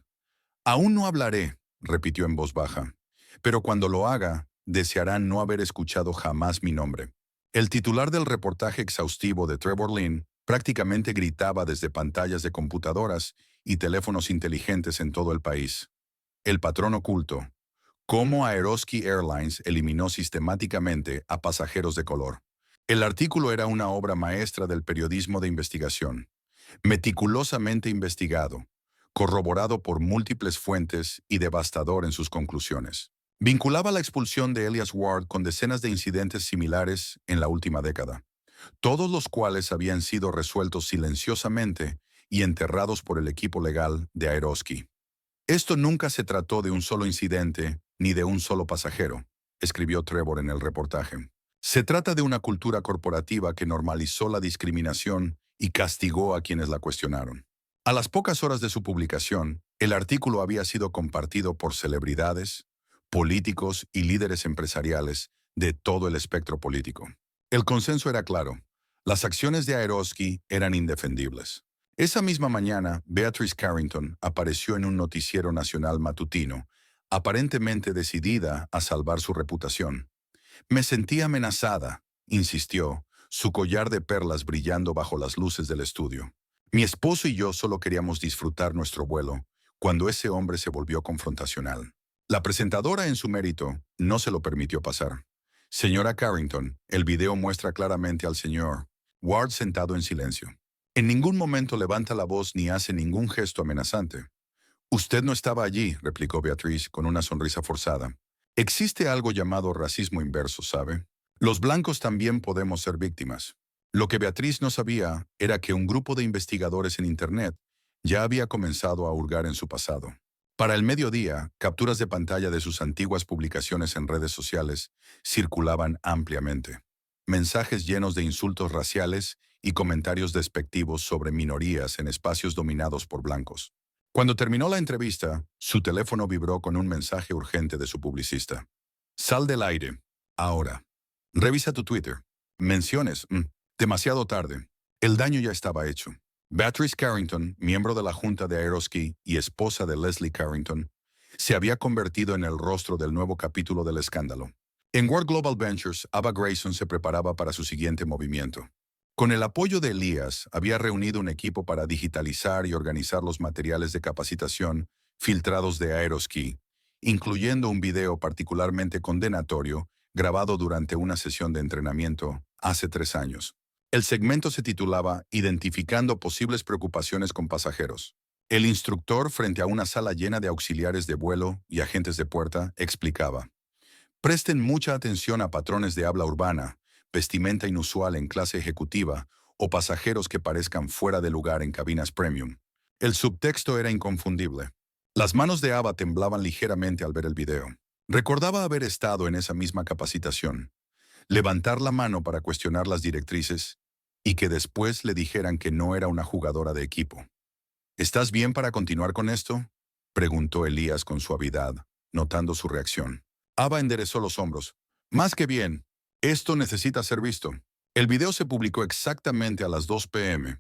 «Aún no hablaré», repitió en voz baja, «pero cuando lo haga, desearán no haber escuchado jamás mi nombre». El titular del reportaje exhaustivo de Trevor Lynn prácticamente gritaba desde pantallas de computadoras y teléfonos inteligentes en todo el país. El patrón oculto. Cómo Aeroski Airlines eliminó sistemáticamente a pasajeros de color. El artículo era una obra maestra del periodismo de investigación. Meticulosamente investigado, corroborado por múltiples fuentes y devastador en sus conclusiones. Vinculaba la expulsión de Elias Ward con decenas de incidentes similares en la última década, todos los cuales habían sido resueltos silenciosamente y enterrados por el equipo legal de Aeroski. «Esto nunca se trató de un solo incidente ni de un solo pasajero», escribió Trevor en el reportaje. «Se trata de una cultura corporativa que normalizó la discriminación y castigó a quienes la cuestionaron». A las pocas horas de su publicación, el artículo había sido compartido por celebridades, políticos y líderes empresariales de todo el espectro político. El consenso era claro. Las acciones de Aeroski eran indefendibles. Esa misma mañana, Beatrice Carrington apareció en un noticiero nacional matutino, aparentemente decidida a salvar su reputación. «Me sentí amenazada», insistió, su collar de perlas brillando bajo las luces del estudio. «Mi esposo y yo solo queríamos disfrutar nuestro vuelo, cuando ese hombre se volvió confrontacional». La presentadora, en su mérito, no se lo permitió pasar. «Señora Carrington, el video muestra claramente al señor Ward sentado en silencio. En ningún momento levanta la voz ni hace ningún gesto amenazante». «Usted no estaba allí», replicó Beatriz con una sonrisa forzada. «Existe algo llamado racismo inverso, ¿sabe? Los blancos también podemos ser víctimas». Lo que Beatriz no sabía era que un grupo de investigadores en Internet ya había comenzado a hurgar en su pasado. Para el mediodía, capturas de pantalla de sus antiguas publicaciones en redes sociales circulaban ampliamente. Mensajes llenos de insultos raciales y comentarios despectivos sobre minorías en espacios dominados por blancos. Cuando terminó la entrevista, su teléfono vibró con un mensaje urgente de su publicista. «Sal del aire. Ahora. Revisa tu Twitter. Menciones. Demasiado tarde. El daño ya estaba hecho». Beatrice Carrington, miembro de la junta de Aeroski y esposa de Leslie Carrington, se había convertido en el rostro del nuevo capítulo del escándalo. En Ward Global Ventures, Ava Grayson se preparaba para su siguiente movimiento. Con el apoyo de Elías, había reunido un equipo para digitalizar y organizar los materiales de capacitación filtrados de Aeroski, incluyendo un video particularmente condenatorio grabado durante una sesión de entrenamiento hace 3 años. El segmento se titulaba «Identificando posibles preocupaciones con pasajeros». El instructor, frente a una sala llena de auxiliares de vuelo y agentes de puerta, explicaba: Presten mucha atención a patrones de habla urbana, vestimenta inusual en clase ejecutiva o pasajeros que parezcan fuera de lugar en cabinas premium. El subtexto era inconfundible. Las manos de Ava temblaban ligeramente al ver el video. Recordaba haber estado en esa misma capacitación. Levantar la mano para cuestionar las directrices y que después le dijeran que no era una jugadora de equipo. ¿Estás bien para continuar con esto?, preguntó Elías con suavidad, notando su reacción. Ava enderezó los hombros. Más que bien, esto necesita ser visto. El video se publicó exactamente a las 2 p.m.,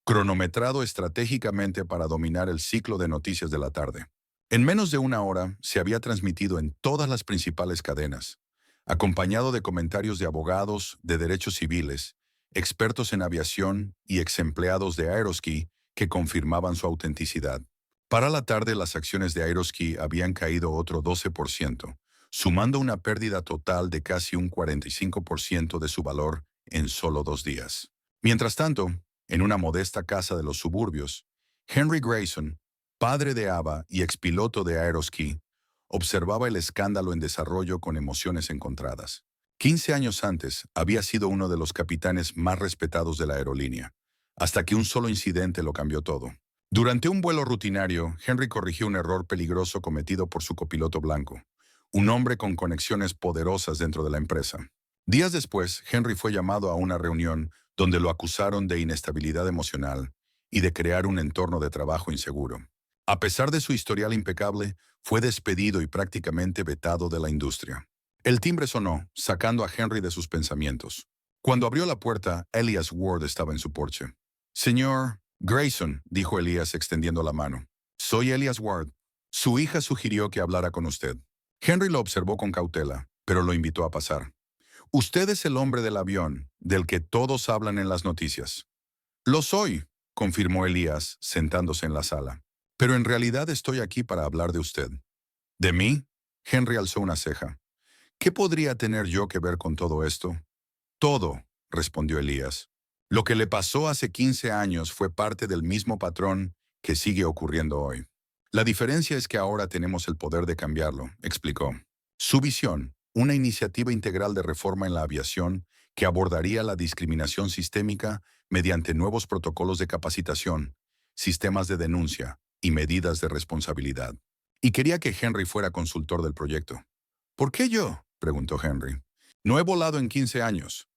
cronometrado estratégicamente para dominar el ciclo de noticias de la tarde. En menos de una hora se había transmitido en todas las principales cadenas, acompañado de comentarios de abogados, de derechos civiles, expertos en aviación y exempleados de Aeroski que confirmaban su autenticidad. Para la tarde, las acciones de Aeroski habían caído otro 12%, sumando una pérdida total de casi un 45% de su valor en solo 2 días. Mientras tanto, en una modesta casa de los suburbios, Henry Grayson, padre de Ava y expiloto de Aeroski, observaba el escándalo en desarrollo con emociones encontradas. 15 años antes, había sido uno de los capitanes más respetados de la aerolínea, hasta que un solo incidente lo cambió todo. Durante un vuelo rutinario, Henry corrigió un error peligroso cometido por su copiloto blanco, un hombre con conexiones poderosas dentro de la empresa. Días después, Henry fue llamado a una reunión donde lo acusaron de inestabilidad emocional y de crear un entorno de trabajo inseguro. A pesar de su historial impecable, fue despedido y prácticamente vetado de la industria. El timbre sonó, sacando a Henry de sus pensamientos. Cuando abrió la puerta, Elias Ward estaba en su porche. «Señor Grayson», dijo Elias extendiendo la mano. «Soy Elias Ward. Su hija sugirió que hablara con usted». Henry lo observó con cautela, pero lo invitó a pasar. «Usted es el hombre del avión, del que todos hablan en las noticias». «Lo soy», confirmó Elías, sentándose en la sala. «Pero en realidad estoy aquí para hablar de usted». «¿De mí?», Henry alzó una ceja. «¿Qué podría tener yo que ver con todo esto?» «Todo», respondió Elías. «Lo que le pasó hace 15 años fue parte del mismo patrón que sigue ocurriendo hoy. La diferencia es que ahora tenemos el poder de cambiarlo», explicó. Su visión, una iniciativa integral de reforma en la aviación que abordaría la discriminación sistémica mediante nuevos protocolos de capacitación, sistemas de denuncia y medidas de responsabilidad. Y quería que Henry fuera consultor del proyecto. «¿Por qué yo?», preguntó Henry. «No he volado en 15 años».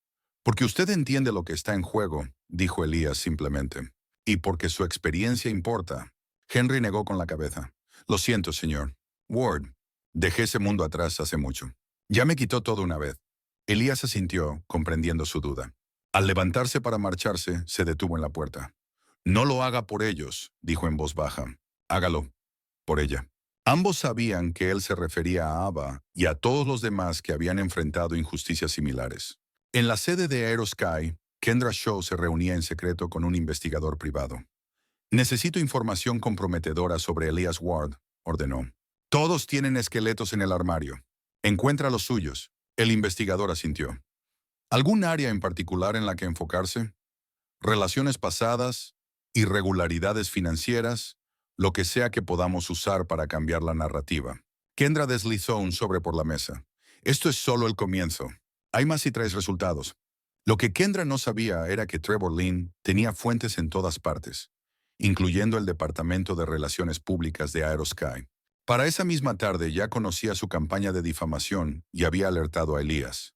«Porque usted entiende lo que está en juego», dijo Elías simplemente. «Y porque su experiencia importa». Henry negó con la cabeza. «Lo siento, señor Ward. Dejé ese mundo atrás hace mucho. Ya me quitó todo una vez». Elías asintió, comprendiendo su duda. Al levantarse para marcharse, se detuvo en la puerta. «No lo haga por ellos», dijo en voz baja. «Hágalo por ella». Ambos sabían que él se refería a Ava y a todos los demás que habían enfrentado injusticias similares. En la sede de Aerosky, Kendra Shaw se reunía en secreto con un investigador privado. «Necesito información comprometedora sobre Elias Ward», ordenó. «Todos tienen esqueletos en el armario. Encuentra los suyos». El investigador asintió. «¿Algún área en particular en la que enfocarse? Relaciones pasadas, irregularidades financieras, lo que sea que podamos usar para cambiar la narrativa». Kendra deslizó un sobre por la mesa. «Esto es solo el comienzo. Hay más si traes resultados». Lo que Kendra no sabía era que Trevor Lynn tenía fuentes en todas partes, incluyendo el Departamento de Relaciones Públicas de Aerosky. Para esa misma tarde ya conocía su campaña de difamación y había alertado a Elías.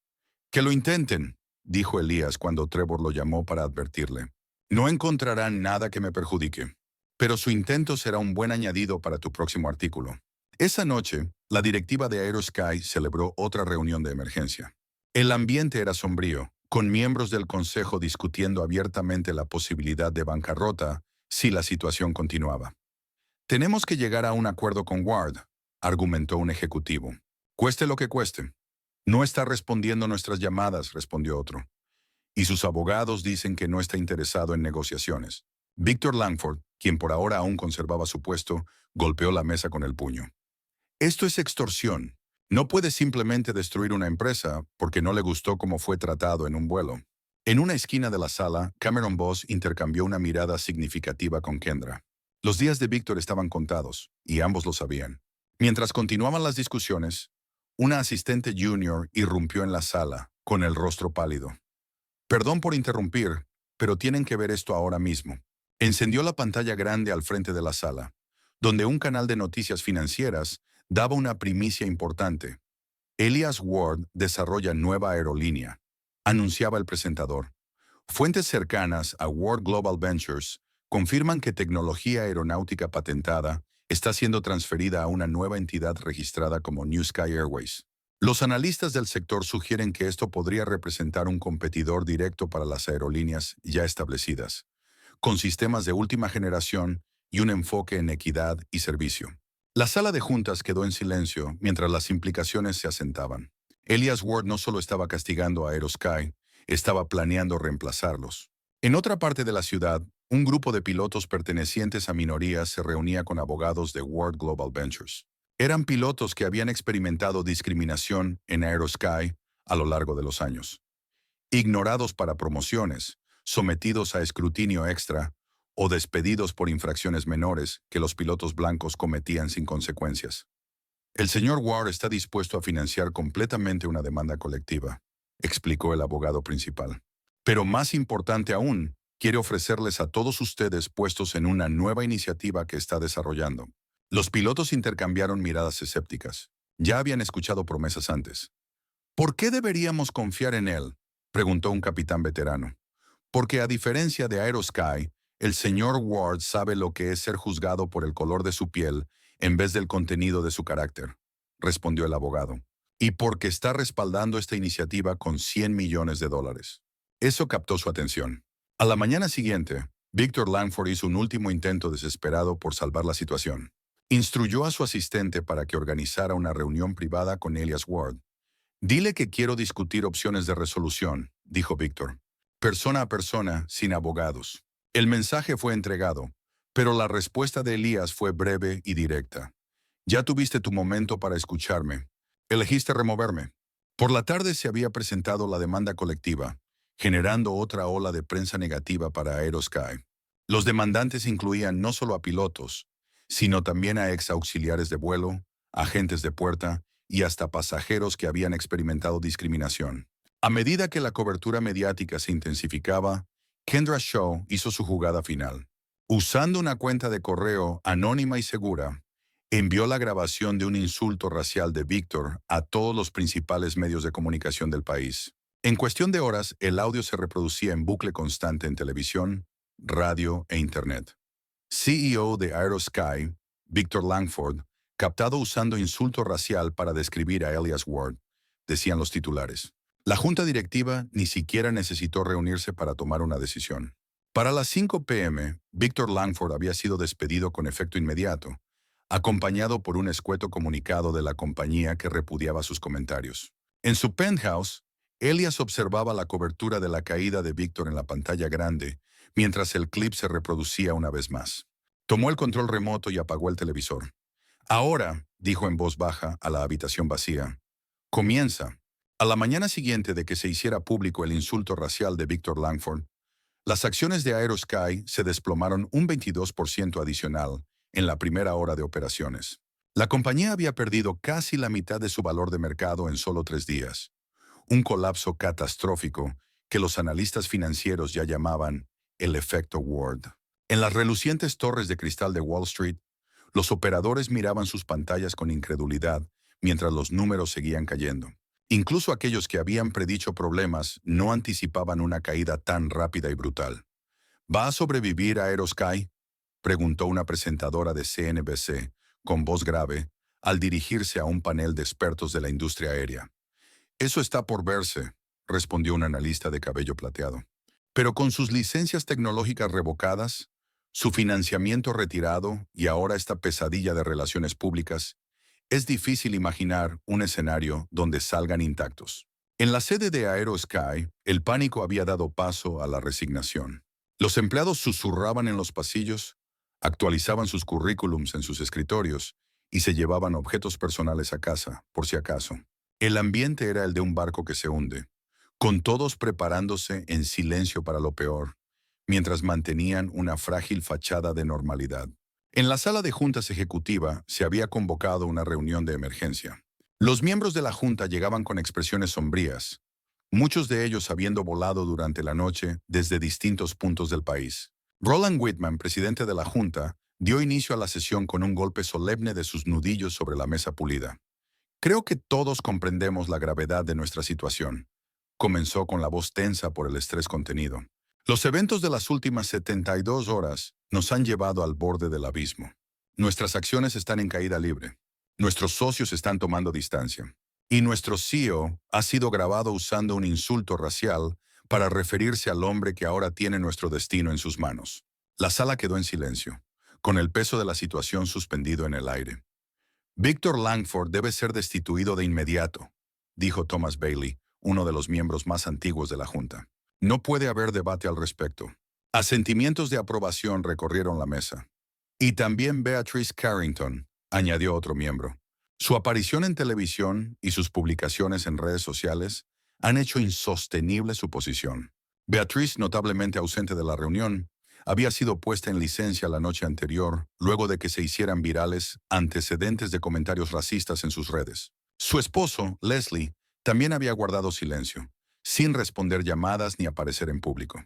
«Que lo intenten», dijo Elías cuando Trevor lo llamó para advertirle. «No encontrarán nada que me perjudique, pero su intento será un buen añadido para tu próximo artículo». Esa noche, la directiva de Aerosky celebró otra reunión de emergencia. El ambiente era sombrío, con miembros del consejo discutiendo abiertamente la posibilidad de bancarrota si la situación continuaba. «Tenemos que llegar a un acuerdo con Ward», argumentó un ejecutivo. «Cueste lo que cueste». «No está respondiendo nuestras llamadas», respondió otro. «Y sus abogados dicen que no está interesado en negociaciones». Victor Langford, quien por ahora aún conservaba su puesto, golpeó la mesa con el puño. «Esto es extorsión. No puede simplemente destruir una empresa porque no le gustó cómo fue tratado en un vuelo». En una esquina de la sala, Cameron Boss intercambió una mirada significativa con Kendra. Los días de Victor estaban contados, y ambos lo sabían. Mientras continuaban las discusiones, Una asistente junior irrumpió en la sala, con el rostro pálido. Perdón por interrumpir, pero tienen que ver esto ahora mismo. Encendió la pantalla grande al frente de la sala, donde un canal de noticias financieras daba una primicia importante. Elias Ward desarrolla nueva aerolínea, anunciaba el presentador. Fuentes cercanas a Ward Global Ventures confirman que tecnología aeronáutica patentada está siendo transferida a una nueva entidad registrada como New Sky Airways. Los analistas del sector sugieren que esto podría representar un competidor directo para las aerolíneas ya establecidas, con sistemas de última generación y un enfoque en equidad y servicio. La sala de juntas quedó en silencio mientras las implicaciones se asentaban. Elias Ward no solo estaba castigando a Aerosky, estaba planeando reemplazarlos. En otra parte de la ciudad, un grupo de pilotos pertenecientes a minorías se reunía con abogados de Ward Global Ventures. Eran pilotos que habían experimentado discriminación en Aerosky a lo largo de los años. Ignorados para promociones, sometidos a escrutinio extra o despedidos por infracciones menores que los pilotos blancos cometían sin consecuencias. El señor Ward está dispuesto a financiar completamente una demanda colectiva, explicó el abogado principal. Pero más importante aún, quiere ofrecerles a todos ustedes puestos en una nueva iniciativa que está desarrollando. Los pilotos intercambiaron miradas escépticas. Ya habían escuchado promesas antes. ¿Por qué deberíamos confiar en él?, preguntó un capitán veterano. Porque a diferencia de Aerosky, el señor Ward sabe lo que es ser juzgado por el color de su piel en vez del contenido de su carácter, respondió el abogado. Y porque está respaldando esta iniciativa con $100 millones. Eso captó su atención. A la mañana siguiente, Victor Langford hizo un último intento desesperado por salvar la situación. Instruyó a su asistente para que organizara una reunión privada con Elias Ward. Dile que quiero discutir opciones de resolución, dijo Victor. Persona a persona, sin abogados. El mensaje fue entregado, pero la respuesta de Elias fue breve y directa. Ya tuviste tu momento para escucharme. Elegiste removerme. Por la tarde se había presentado la demanda colectiva, generando otra ola de prensa negativa para Aerosky. Los demandantes incluían no solo a pilotos, sino también a ex auxiliares de vuelo, agentes de puerta y hasta pasajeros que habían experimentado discriminación. A medida que la cobertura mediática se intensificaba, Kendra Shaw hizo su jugada final. Usando una cuenta de correo anónima y segura, envió la grabación de un insulto racial de Victor a todos los principales medios de comunicación del país. En cuestión de horas, el audio se reproducía en bucle constante en televisión, radio e internet. CEO de Aerosky, Victor Langford, captado usando insulto racial para describir a Elias Ward, decían los titulares. La junta directiva ni siquiera necesitó reunirse para tomar una decisión. Para las 5 p.m., Victor Langford había sido despedido con efecto inmediato, acompañado por un escueto comunicado de la compañía que repudiaba sus comentarios. En su penthouse, Elias observaba la cobertura de la caída de Victor en la pantalla grande, mientras el clip se reproducía una vez más. Tomó el control remoto y apagó el televisor. Ahora, dijo en voz baja a la habitación vacía, comienza. A la mañana siguiente de que se hiciera público el insulto racial de Victor Langford, las acciones de Aerosky se desplomaron un 22% adicional en la primera hora de operaciones. La compañía había perdido casi la mitad de su valor de mercado en solo 3 días. Un colapso catastrófico que los analistas financieros ya llamaban el efecto Ward. En las relucientes torres de cristal de Wall Street, los operadores miraban sus pantallas con incredulidad mientras los números seguían cayendo. Incluso aquellos que habían predicho problemas no anticipaban una caída tan rápida y brutal. ¿Va a sobrevivir Aerosky?, preguntó una presentadora de CNBC con voz grave al dirigirse a un panel de expertos de la industria aérea. Eso está por verse, respondió un analista de cabello plateado. Pero con sus licencias tecnológicas revocadas, su financiamiento retirado y ahora esta pesadilla de relaciones públicas, es difícil imaginar un escenario donde salgan intactos. En la sede de Aerosky, el pánico había dado paso a la resignación. Los empleados susurraban en los pasillos, actualizaban sus currículums en sus escritorios y se llevaban objetos personales a casa, por si acaso. El ambiente era el de un barco que se hunde, con todos preparándose en silencio para lo peor, mientras mantenían una frágil fachada de normalidad. En la sala de juntas ejecutiva se había convocado una reunión de emergencia. Los miembros de la Junta llegaban con expresiones sombrías, muchos de ellos habiendo volado durante la noche desde distintos puntos del país. Roland Whitman, presidente de la Junta, dio inicio a la sesión con un golpe solemne de sus nudillos sobre la mesa pulida. Creo que todos comprendemos la gravedad de nuestra situación. Comenzó con la voz tensa por el estrés contenido. Los eventos de las últimas 72 horas nos han llevado al borde del abismo. Nuestras acciones están en caída libre. Nuestros socios están tomando distancia. Y nuestro CEO ha sido grabado usando un insulto racial para referirse al hombre que ahora tiene nuestro destino en sus manos. La sala quedó en silencio, con el peso de la situación suspendido en el aire. Victor Langford debe ser destituido de inmediato, dijo Thomas Bailey, uno de los miembros más antiguos de la Junta. No puede haber debate al respecto. Asentimientos de aprobación recorrieron la mesa. Y también Beatrice Carrington, añadió otro miembro. Su aparición en televisión y sus publicaciones en redes sociales han hecho insostenible su posición. Beatrice, notablemente ausente de la reunión, había sido puesta en licencia la noche anterior, luego de que se hicieran virales antecedentes de comentarios racistas en sus redes. Su esposo, Leslie, también había guardado silencio, sin responder llamadas ni aparecer en público.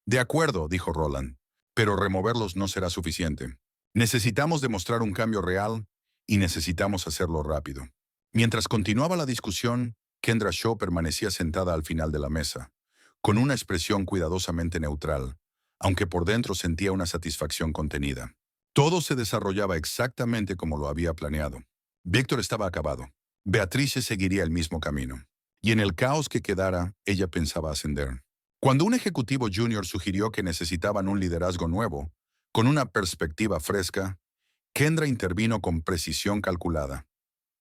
De acuerdo, dijo Roland, pero removerlos no será suficiente. Necesitamos demostrar un cambio real y necesitamos hacerlo rápido. Mientras continuaba la discusión, Kendra Shaw permanecía sentada al final de la mesa, con una expresión cuidadosamente neutral, aunque por dentro sentía una satisfacción contenida. Todo se desarrollaba exactamente como lo había planeado. Víctor estaba acabado. Beatrice seguiría el mismo camino. Y en el caos que quedara, ella pensaba ascender. Cuando un ejecutivo junior sugirió que necesitaban un liderazgo nuevo, con una perspectiva fresca, Kendra intervino con precisión calculada.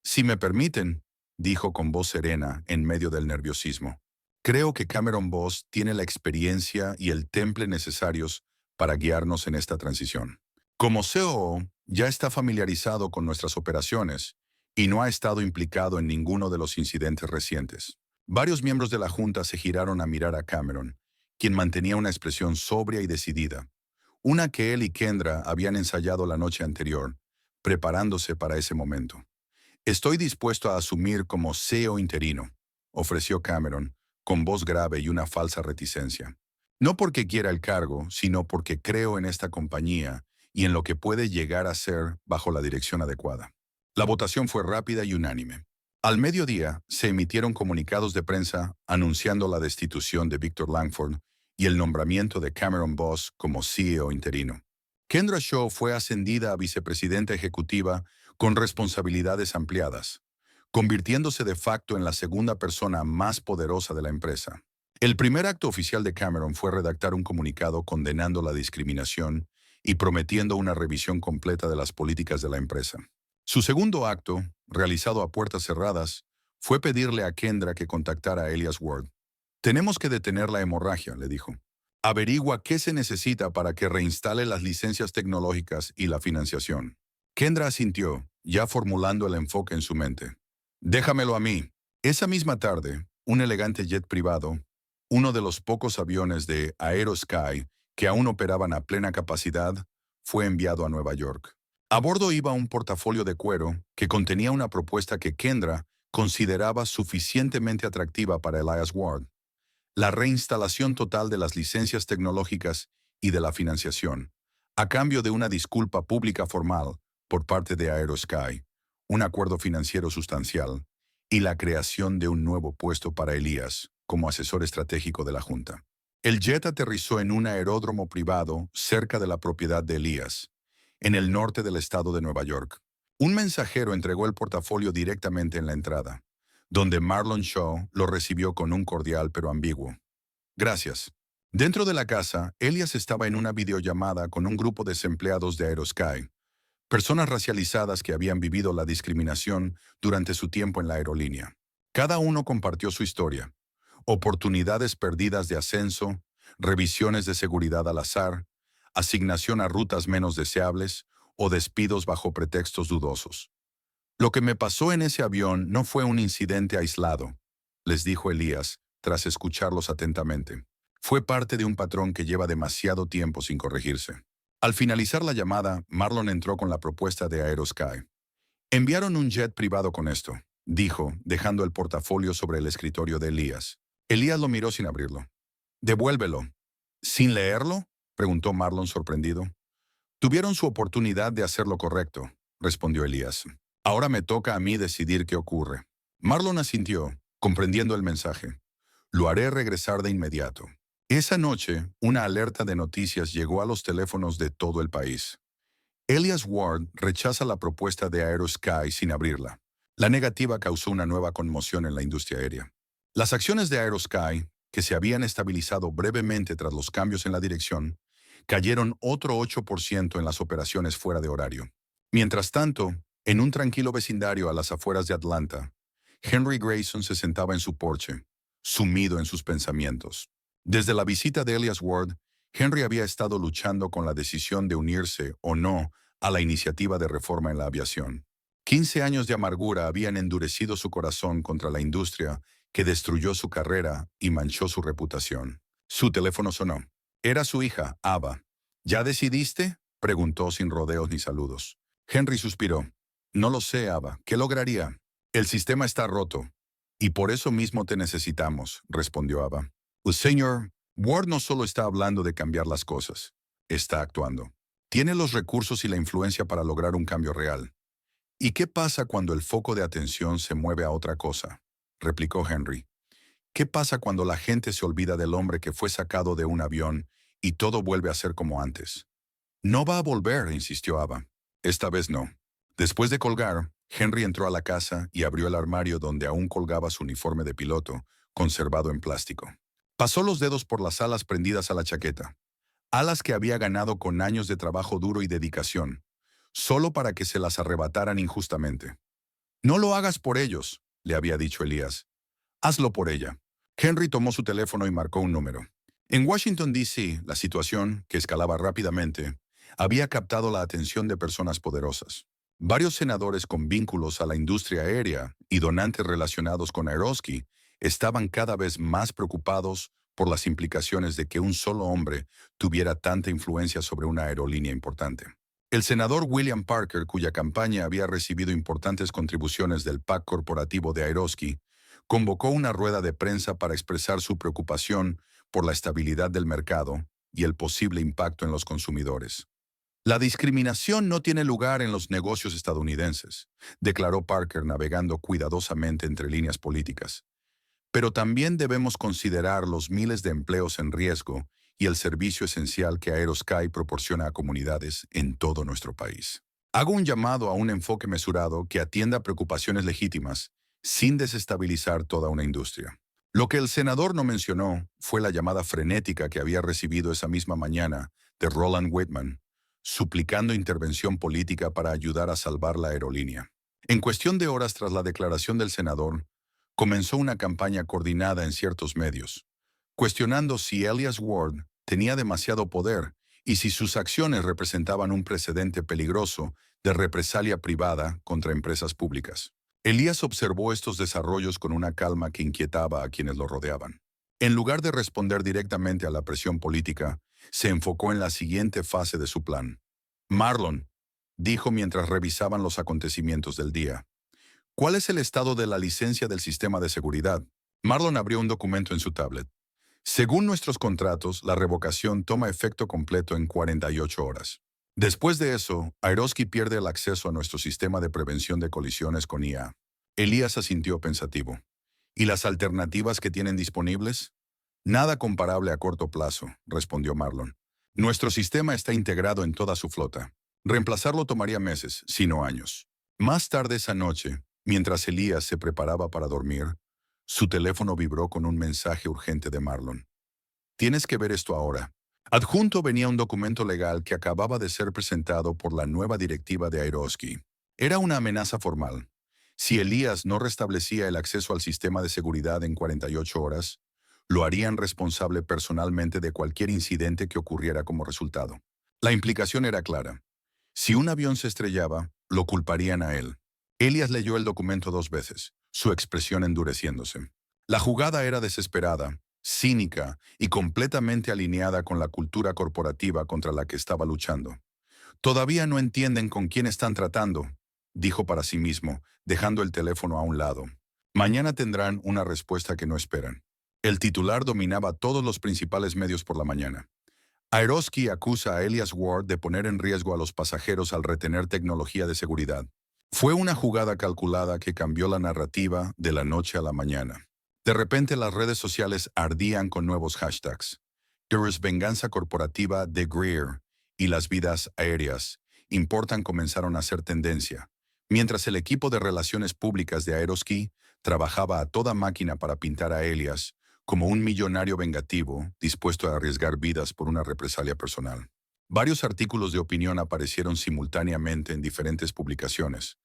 Si me permiten, dijo con voz serena en medio del nerviosismo. Creo que Cameron Boss tiene la experiencia y el temple necesarios para guiarnos en esta transición. Como COO, ya está familiarizado con nuestras operaciones y no ha estado implicado en ninguno de los incidentes recientes. Varios miembros de la Junta se giraron a mirar a Cameron, quien mantenía una expresión sobria y decidida, una que él y Kendra habían ensayado la noche anterior, preparándose para ese momento. Estoy dispuesto a asumir como CEO interino, ofreció Cameron, con voz grave y una falsa reticencia. No porque quiera el cargo, sino porque creo en esta compañía y en lo que puede llegar a ser bajo la dirección adecuada. La votación fue rápida y unánime. Al mediodía, se emitieron comunicados de prensa anunciando la destitución de Victor Langford y el nombramiento de Cameron Boss como CEO interino. Kendra Shaw fue ascendida a vicepresidenta ejecutiva con responsabilidades ampliadas, convirtiéndose de facto en la segunda persona más poderosa de la empresa. El primer acto oficial de Cameron fue redactar un comunicado condenando la discriminación y prometiendo una revisión completa de las políticas de la empresa. Su segundo acto, realizado a puertas cerradas, fue pedirle a Kendra que contactara a Elias Ward. Tenemos que detener la hemorragia, le dijo. Averigua qué se necesita para que reinstale las licencias tecnológicas y la financiación. Kendra asintió, ya formulando el enfoque en su mente. Déjamelo a mí. Esa misma tarde, un elegante jet privado, uno de los pocos aviones de Aerosky que aún operaban a plena capacidad, fue enviado a Nueva York. A bordo iba un portafolio de cuero que contenía una propuesta que Kendra consideraba suficientemente atractiva para Elias Ward: la reinstalación total de las licencias tecnológicas y de la financiación, a cambio de una disculpa pública formal por parte de Aerosky, un acuerdo financiero sustancial y la creación de un nuevo puesto para Elias como asesor estratégico de la Junta. El jet aterrizó en un aeródromo privado cerca de la propiedad de Elias, en el norte del estado de Nueva York. Un mensajero entregó el portafolio directamente en la entrada, donde Marlon Shaw lo recibió con un cordial pero ambiguo. Gracias. Dentro de la casa, Elias estaba en una videollamada con un grupo de desempleados de Aerosky, personas racializadas que habían vivido la discriminación durante su tiempo en la aerolínea. Cada uno compartió su historia: oportunidades perdidas de ascenso, revisiones de seguridad al azar, asignación a rutas menos deseables o despidos bajo pretextos dudosos. Lo que me pasó en ese avión no fue un incidente aislado, les dijo Elías, tras escucharlos atentamente. Fue parte de un patrón que lleva demasiado tiempo sin corregirse. Al finalizar la llamada, Marlon entró con la propuesta de Aerosky. Enviaron un jet privado con esto. dijo, dejando el portafolio sobre el escritorio de Elías. Elías lo miró sin abrirlo. «Devuélvelo». «¿Sin leerlo?», preguntó Marlon sorprendido. «Tuvieron su oportunidad de hacer lo correcto», respondió Elías. «Ahora me toca a mí decidir qué ocurre». Marlon asintió, comprendiendo el mensaje. «Lo haré regresar de inmediato». Esa noche, una alerta de noticias llegó a los teléfonos de todo el país. Elias Ward rechaza la propuesta de Aerosky sin abrirla. La negativa causó una nueva conmoción en la industria aérea. Las acciones de Aerosky, que se habían estabilizado brevemente tras los cambios en la dirección, cayeron otro 8% en las operaciones fuera de horario. Mientras tanto, en un tranquilo vecindario a las afueras de Atlanta, Henry Grayson se sentaba en su porche, sumido en sus pensamientos. Desde la visita de Elias Ward, Henry había estado luchando con la decisión de unirse o no a la iniciativa de reforma en la aviación. 15 años de amargura habían endurecido su corazón contra la industria que destruyó su carrera y manchó su reputación. Su teléfono sonó. Era su hija, Ava. «¿Ya decidiste?», preguntó sin rodeos ni saludos. Henry suspiró. «No lo sé, Ava. ¿Qué lograría?» «El sistema está roto. Y por eso mismo te necesitamos», respondió Ava. «El señor Ward no solo está hablando de cambiar las cosas, está actuando. Tiene los recursos y la influencia para lograr un cambio real». «¿Y qué pasa cuando el foco de atención se mueve a otra cosa?», replicó Henry. «¿Qué pasa cuando la gente se olvida del hombre que fue sacado de un avión y todo vuelve a ser como antes?» «No va a volver», insistió Ava. «Esta vez no». Después de colgar, Henry entró a la casa y abrió el armario donde aún colgaba su uniforme de piloto, conservado en plástico. Pasó los dedos por las alas prendidas a la chaqueta. Alas que había ganado con años de trabajo duro y dedicación, solo para que se las arrebataran injustamente. «No lo hagas por ellos», le había dicho Elías. «Hazlo por ella». Henry tomó su teléfono y marcó un número. En Washington, D.C., la situación, que escalaba rápidamente, había captado la atención de personas poderosas. Varios senadores con vínculos a la industria aérea y donantes relacionados con Aerosky estaban cada vez más preocupados por las implicaciones de que un solo hombre tuviera tanta influencia sobre una aerolínea importante. El senador William Parker, cuya campaña había recibido importantes contribuciones del PAC corporativo de Aerosky, convocó una rueda de prensa para expresar su preocupación por la estabilidad del mercado y el posible impacto en los consumidores. «La discriminación no tiene lugar en los negocios estadounidenses», declaró Parker navegando cuidadosamente entre líneas políticas. «Pero también debemos considerar los miles de empleos en riesgo y el servicio esencial que Aerosky proporciona a comunidades en todo nuestro país. Hago un llamado a un enfoque mesurado que atienda preocupaciones legítimas sin desestabilizar toda una industria». Lo que el senador no mencionó fue la llamada frenética que había recibido esa misma mañana de Roland Whitman, suplicando intervención política para ayudar a salvar la aerolínea. En cuestión de horas tras la declaración del senador, comenzó una campaña coordinada en ciertos medios, cuestionando si Elias Ward tenía demasiado poder y si sus acciones representaban un precedente peligroso de represalia privada contra empresas públicas. Elías observó estos desarrollos con una calma que inquietaba a quienes lo rodeaban. En lugar de responder directamente a la presión política, se enfocó en la siguiente fase de su plan. «Marlon», dijo mientras revisaban los acontecimientos del día, «¿cuál es el estado de la licencia del sistema de seguridad?» Marlon abrió un documento en su tablet. «Según nuestros contratos, la revocación toma efecto completo en 48 horas. Después de eso, Aerosky pierde el acceso a nuestro sistema de prevención de colisiones con IA». Elías asintió pensativo. «¿Y las alternativas que tienen disponibles?» «Nada comparable a corto plazo», respondió Marlon. «Nuestro sistema está integrado en toda su flota. Reemplazarlo tomaría meses, si no años». Más tarde esa noche, mientras Elías se preparaba para dormir, su teléfono vibró con un mensaje urgente de Marlon. «Tienes que ver esto ahora». Adjunto venía un documento legal que acababa de ser presentado por la nueva directiva de Aerosky. Era una amenaza formal. Si Elías no restablecía el acceso al sistema de seguridad en 48 horas, lo harían responsable personalmente de cualquier incidente que ocurriera como resultado. La implicación era clara. Si un avión se estrellaba, lo culparían a él. Elías leyó el documento 2 veces, su expresión endureciéndose. La jugada era desesperada, cínica y completamente alineada con la cultura corporativa contra la que estaba luchando. «Todavía no entienden con quién están tratando», dijo para sí mismo, dejando el teléfono a un lado. Mañana tendrán una respuesta que no esperan. El titular dominaba todos los principales medios por la mañana. Aerosky acusa a Elias Ward de poner en riesgo a los pasajeros al retener tecnología de seguridad. Fue una jugada calculada que cambió la narrativa de la noche a la mañana. De repente las redes sociales ardían con nuevos hashtags. Venganza corporativa de Greer y las vidas aéreas importan comenzaron a ser tendencia, mientras el equipo de relaciones públicas de Aerosky trabajaba a toda máquina para pintar a Elias como un millonario vengativo dispuesto a arriesgar vidas por una represalia personal. Varios artículos de opinión aparecieron simultáneamente en diferentes publicaciones,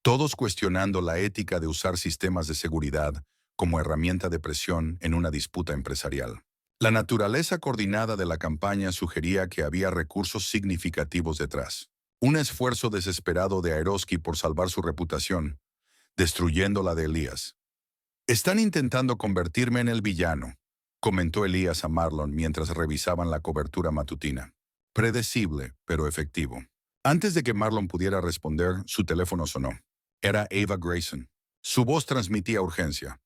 todos cuestionando la ética de usar sistemas de seguridad como herramienta de presión en una disputa empresarial. La naturaleza coordinada de la campaña sugería que había recursos significativos detrás. Un esfuerzo desesperado de Aerosky por salvar su reputación, destruyendo la de Elías. «Están intentando convertirme en el villano», comentó Elías a Marlon mientras revisaban la cobertura matutina. Predecible, pero efectivo. Antes de que Marlon pudiera responder, su teléfono sonó. Era Ava Grayson. Su voz transmitía urgencia.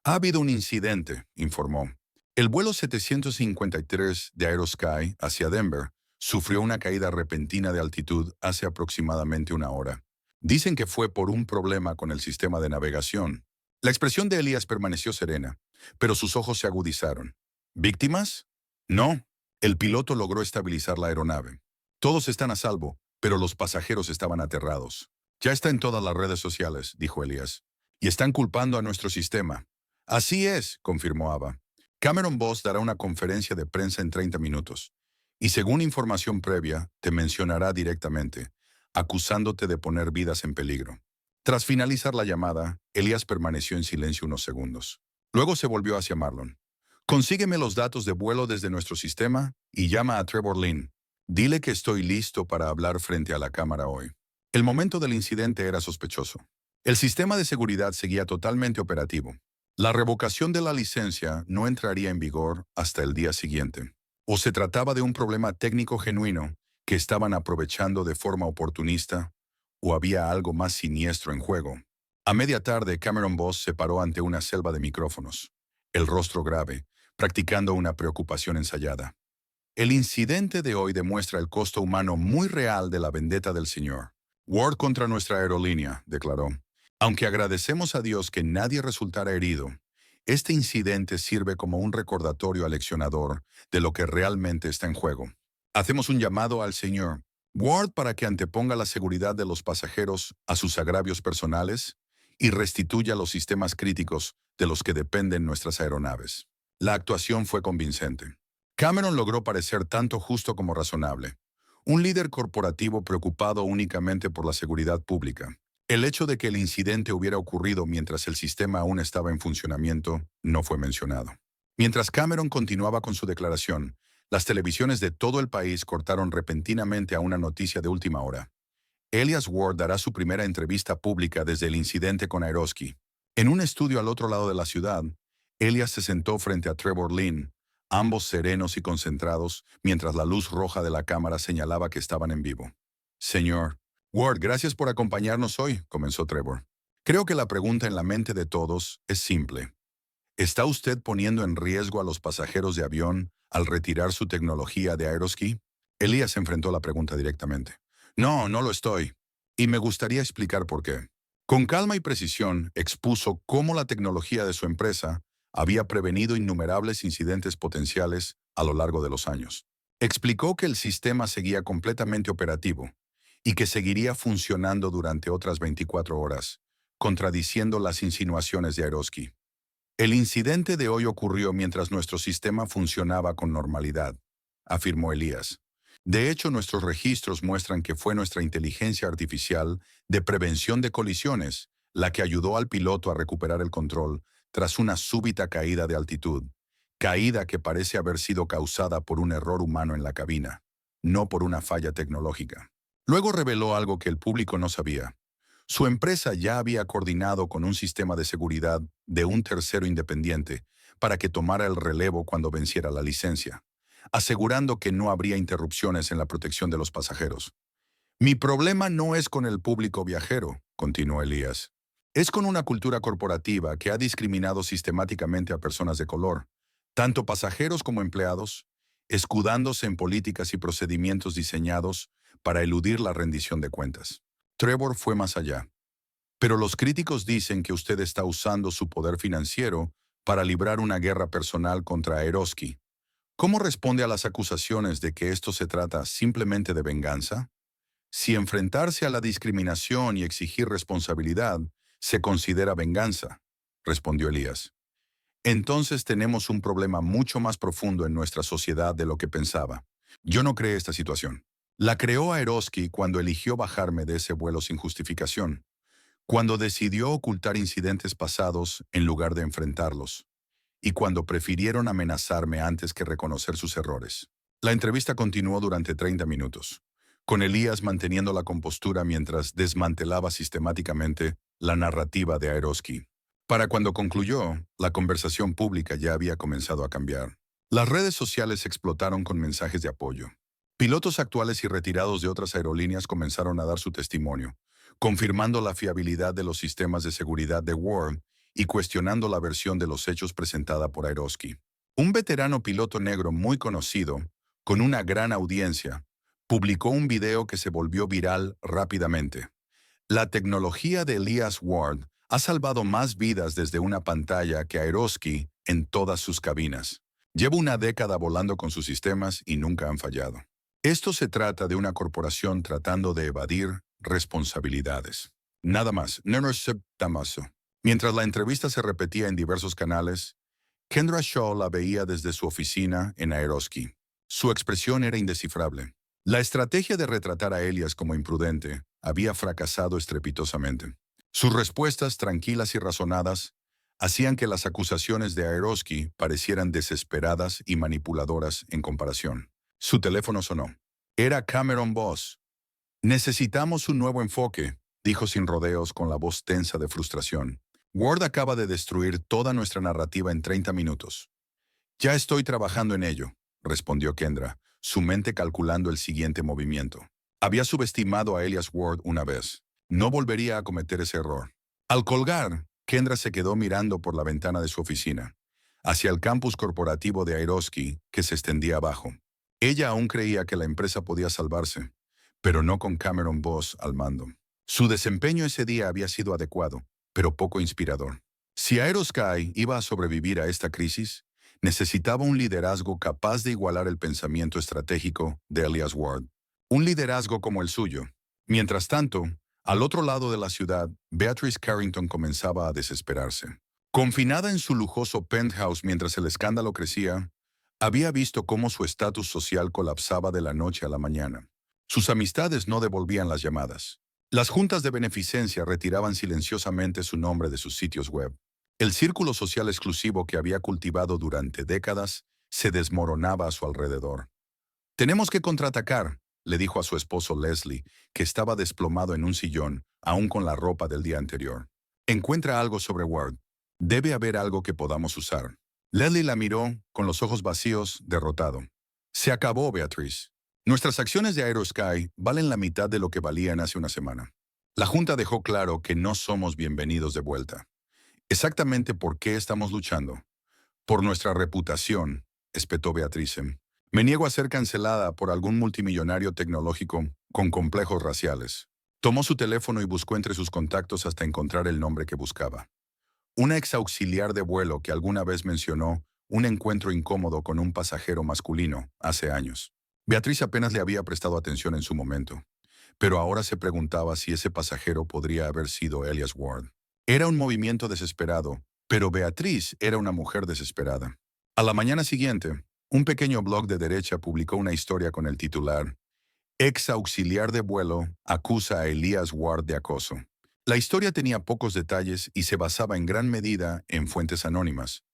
«Ha habido un incidente», informó. El vuelo 753 de Aerosky hacia Denver sufrió una caída repentina de altitud hace aproximadamente una hora. Dicen que fue por un problema con el sistema de navegación. La expresión de Elías permaneció serena, pero sus ojos se agudizaron. ¿Víctimas? No. El piloto logró estabilizar la aeronave. Todos están a salvo, pero los pasajeros estaban aterrados. Ya está en todas las redes sociales, dijo Elías. Y están culpando a nuestro sistema. Así es, confirmó Ava. Cameron Boss dará una conferencia de prensa en 30 minutos. Y según información previa, te mencionará directamente, acusándote de poner vidas en peligro. Tras finalizar la llamada, Elías permaneció en silencio unos segundos. Luego se volvió hacia Marlon. Consígueme los datos de vuelo desde nuestro sistema y llama a Trevor Lynn. Dile que estoy listo para hablar frente a la cámara hoy. El momento del incidente era sospechoso. El sistema de seguridad seguía totalmente operativo. La revocación de la licencia no entraría en vigor hasta el día siguiente. O se trataba de un problema técnico genuino que estaban aprovechando de forma oportunista, o había algo más siniestro en juego. A media tarde, Cameron Boss se paró ante una selva de micrófonos, el rostro grave, practicando una preocupación ensayada. El incidente de hoy demuestra el costo humano muy real de la vendetta del señor Ward contra nuestra aerolínea, declaró. Aunque agradecemos a Dios que nadie resultara herido, este incidente sirve como un recordatorio aleccionador de lo que realmente está en juego. Hacemos un llamado al señor Ward para que anteponga la seguridad de los pasajeros a sus agravios personales y restituya los sistemas críticos de los que dependen nuestras aeronaves. La actuación fue convincente. Cameron logró parecer tanto justo como razonable. Un líder corporativo preocupado únicamente por la seguridad pública. El hecho de que el incidente hubiera ocurrido mientras el sistema aún estaba en funcionamiento no fue mencionado. Mientras Cameron continuaba con su declaración, las televisiones de todo el país cortaron repentinamente a una noticia de última hora. Elias Ward dará su primera entrevista pública desde el incidente con Aerosky. En un estudio al otro lado de la ciudad, Elias se sentó frente a Trevor Lynn, ambos serenos y concentrados, mientras la luz roja de la cámara señalaba que estaban en vivo. Señor Ward, gracias por acompañarnos hoy, comenzó Trevor. Creo que la pregunta en la mente de todos es simple. ¿Está usted poniendo en riesgo a los pasajeros de avión al retirar su tecnología de Aerosky? Elías enfrentó la pregunta directamente. No, no lo estoy. Y me gustaría explicar por qué. Con calma y precisión expuso cómo la tecnología de su empresa había prevenido innumerables incidentes potenciales a lo largo de los años. Explicó que el sistema seguía completamente operativo y que seguiría funcionando durante otras 24 horas, contradiciendo las insinuaciones de Aerosky. El incidente de hoy ocurrió mientras nuestro sistema funcionaba con normalidad, afirmó Elías. De hecho, nuestros registros muestran que fue nuestra inteligencia artificial de prevención de colisiones la que ayudó al piloto a recuperar el control tras una súbita caída de altitud, caída que parece haber sido causada por un error humano en la cabina, no por una falla tecnológica. Luego reveló algo que el público no sabía. Su empresa ya había coordinado con un sistema de seguridad de un tercero independiente para que tomara el relevo cuando venciera la licencia, asegurando que no habría interrupciones en la protección de los pasajeros. Mi problema no es con el público viajero, continuó Elías. Es con una cultura corporativa que ha discriminado sistemáticamente a personas de color, tanto pasajeros como empleados, escudándose en políticas y procedimientos diseñados para eludir la rendición de cuentas. Trevor fue más allá. Pero los críticos dicen que usted está usando su poder financiero para librar una guerra personal contra Aeroski. ¿Cómo responde a las acusaciones de que esto se trata simplemente de venganza? Si enfrentarse a la discriminación y exigir responsabilidad se considera venganza, respondió Elías, entonces tenemos un problema mucho más profundo en nuestra sociedad de lo que pensaba. Yo no creé esta situación. La creó Aeroski cuando eligió bajarme de ese vuelo sin justificación, cuando decidió ocultar incidentes pasados en lugar de enfrentarlos, y cuando prefirieron amenazarme antes que reconocer sus errores. La entrevista continuó durante 30 minutos, con Elías manteniendo la compostura mientras desmantelaba sistemáticamente la narrativa de Aeroski. Para cuando concluyó, la conversación pública ya había comenzado a cambiar. Las redes sociales explotaron con mensajes de apoyo. Pilotos actuales y retirados de otras aerolíneas comenzaron a dar su testimonio, confirmando la fiabilidad de los sistemas de seguridad de Ward y cuestionando la versión de los hechos presentada por Aeroski. Un veterano piloto negro muy conocido, con una gran audiencia, publicó un video que se volvió viral rápidamente. La tecnología de Elias Ward ha salvado más vidas desde una pantalla que Aeroski en todas sus cabinas. Llevo una década volando con sus sistemas y nunca han fallado. Esto se trata de una corporación tratando de evadir responsabilidades. Nada más. Damaso. Mientras la entrevista se repetía en diversos canales, Kendra Shaw la veía desde su oficina en Aeroski. Su expresión era indescifrable. La estrategia de retratar a Elias como imprudente había fracasado estrepitosamente. Sus respuestas, tranquilas y razonadas, hacían que las acusaciones de Aeroski parecieran desesperadas y manipuladoras en comparación. Su teléfono sonó. Era Cameron Boss. Necesitamos un nuevo enfoque, dijo sin rodeos con la voz tensa de frustración. Ward acaba de destruir toda nuestra narrativa en 30 minutos. Ya estoy trabajando en ello, respondió Kendra, su mente calculando el siguiente movimiento. Había subestimado a Elias Ward una vez. No volvería a cometer ese error. Al colgar, Kendra se quedó mirando por la ventana de su oficina, hacia el campus corporativo de Aeroski que se extendía abajo. Ella aún creía que la empresa podía salvarse, pero no con Cameron Boss al mando. Su desempeño ese día había sido adecuado, pero poco inspirador. Si Aerosky iba a sobrevivir a esta crisis, necesitaba un liderazgo capaz de igualar el pensamiento estratégico de Elias Ward. Un liderazgo como el suyo. Mientras tanto, al otro lado de la ciudad, Beatrice Carrington comenzaba a desesperarse. Confinada en su lujoso penthouse mientras el escándalo crecía, había visto cómo su estatus social colapsaba de la noche a la mañana. Sus amistades no devolvían las llamadas. Las juntas de beneficencia retiraban silenciosamente su nombre de sus sitios web. El círculo social exclusivo que había cultivado durante décadas se desmoronaba a su alrededor. «Tenemos que contraatacar», le dijo a su esposo Leslie, que estaba desplomado en un sillón, aún con la ropa del día anterior. «Encuentra algo sobre Ward. Debe haber algo que podamos usar». Leslie la miró, con los ojos vacíos, derrotado. «Se acabó, Beatrice. Nuestras acciones de Aerosky valen la mitad de lo que valían hace una semana. La Junta dejó claro que no somos bienvenidos de vuelta. Exactamente por qué estamos luchando. Por nuestra reputación», espetó Beatrice. «Me niego a ser cancelada por algún multimillonario tecnológico con complejos raciales». Tomó su teléfono y buscó entre sus contactos hasta encontrar el nombre que buscaba. Una ex auxiliar de vuelo que alguna vez mencionó un encuentro incómodo con un pasajero masculino hace años. Beatriz apenas le había prestado atención en su momento, pero ahora se preguntaba si ese pasajero podría haber sido Elias Ward. Era un movimiento desesperado, pero Beatriz era una mujer desesperada. A la mañana siguiente, un pequeño blog de derecha publicó una historia con el titular «Ex auxiliar de vuelo acusa a Elias Ward de acoso». La historia tenía pocos detalles y se basaba en gran medida en fuentes anónimas,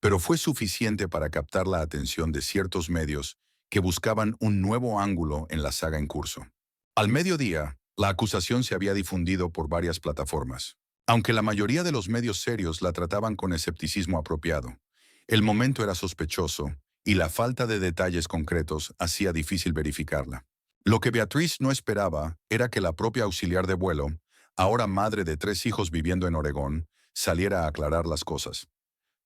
pero fue suficiente para captar la atención de ciertos medios que buscaban un nuevo ángulo en la saga en curso. Al mediodía, la acusación se había difundido por varias plataformas. Aunque la mayoría de los medios serios la trataban con escepticismo apropiado, el momento era sospechoso y la falta de detalles concretos hacía difícil verificarla. Lo que Beatriz no esperaba era que la propia auxiliar de vuelo ahora madre de 3 hijos viviendo en Oregón, saliera a aclarar las cosas.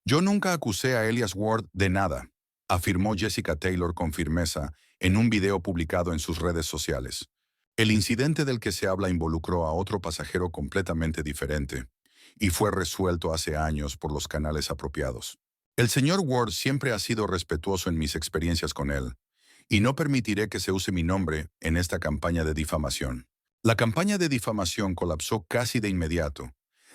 Yo nunca acusé a Elias Ward de nada, afirmó Jessica Taylor con firmeza en un video publicado en sus redes sociales. El incidente del que se habla involucró a otro pasajero completamente diferente y fue resuelto hace años por los canales apropiados. El señor Ward siempre ha sido respetuoso en mis experiencias con él, y no permitiré que se use mi nombre en esta campaña de difamación. La campaña de difamación colapsó casi de inmediato,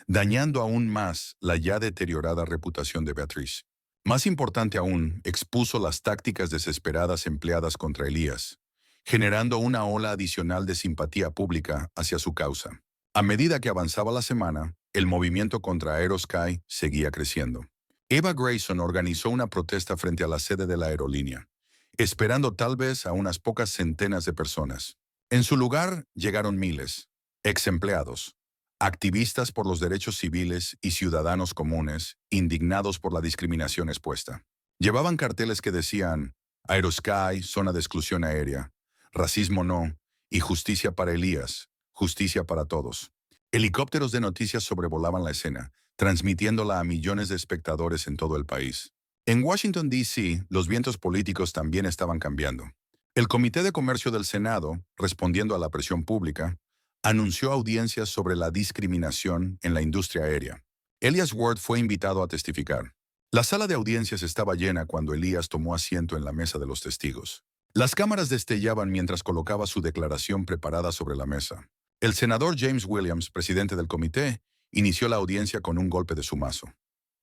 dañando aún más la ya deteriorada reputación de Beatriz. Más importante aún, expuso las tácticas desesperadas empleadas contra Elías, generando una ola adicional de simpatía pública hacia su causa. A medida que avanzaba la semana, el movimiento contra Aerosky seguía creciendo. Eva Grayson organizó una protesta frente a la sede de la aerolínea, esperando tal vez a unas pocas centenas de personas. En su lugar llegaron miles, ex empleados, activistas por los derechos civiles y ciudadanos comunes, indignados por la discriminación expuesta. Llevaban carteles que decían Aerosky, zona de exclusión aérea, racismo no, y justicia para Elías, justicia para todos. Helicópteros de noticias sobrevolaban la escena, transmitiéndola a millones de espectadores en todo el país. En Washington, D.C., los vientos políticos también estaban cambiando. El Comité de Comercio del Senado, respondiendo a la presión pública, anunció audiencias sobre la discriminación en la industria aérea. Elias Ward fue invitado a testificar. La sala de audiencias estaba llena cuando Elías tomó asiento en la mesa de los testigos. Las cámaras destellaban mientras colocaba su declaración preparada sobre la mesa. El senador James Williams, presidente del comité, inició la audiencia con un golpe de su mazo.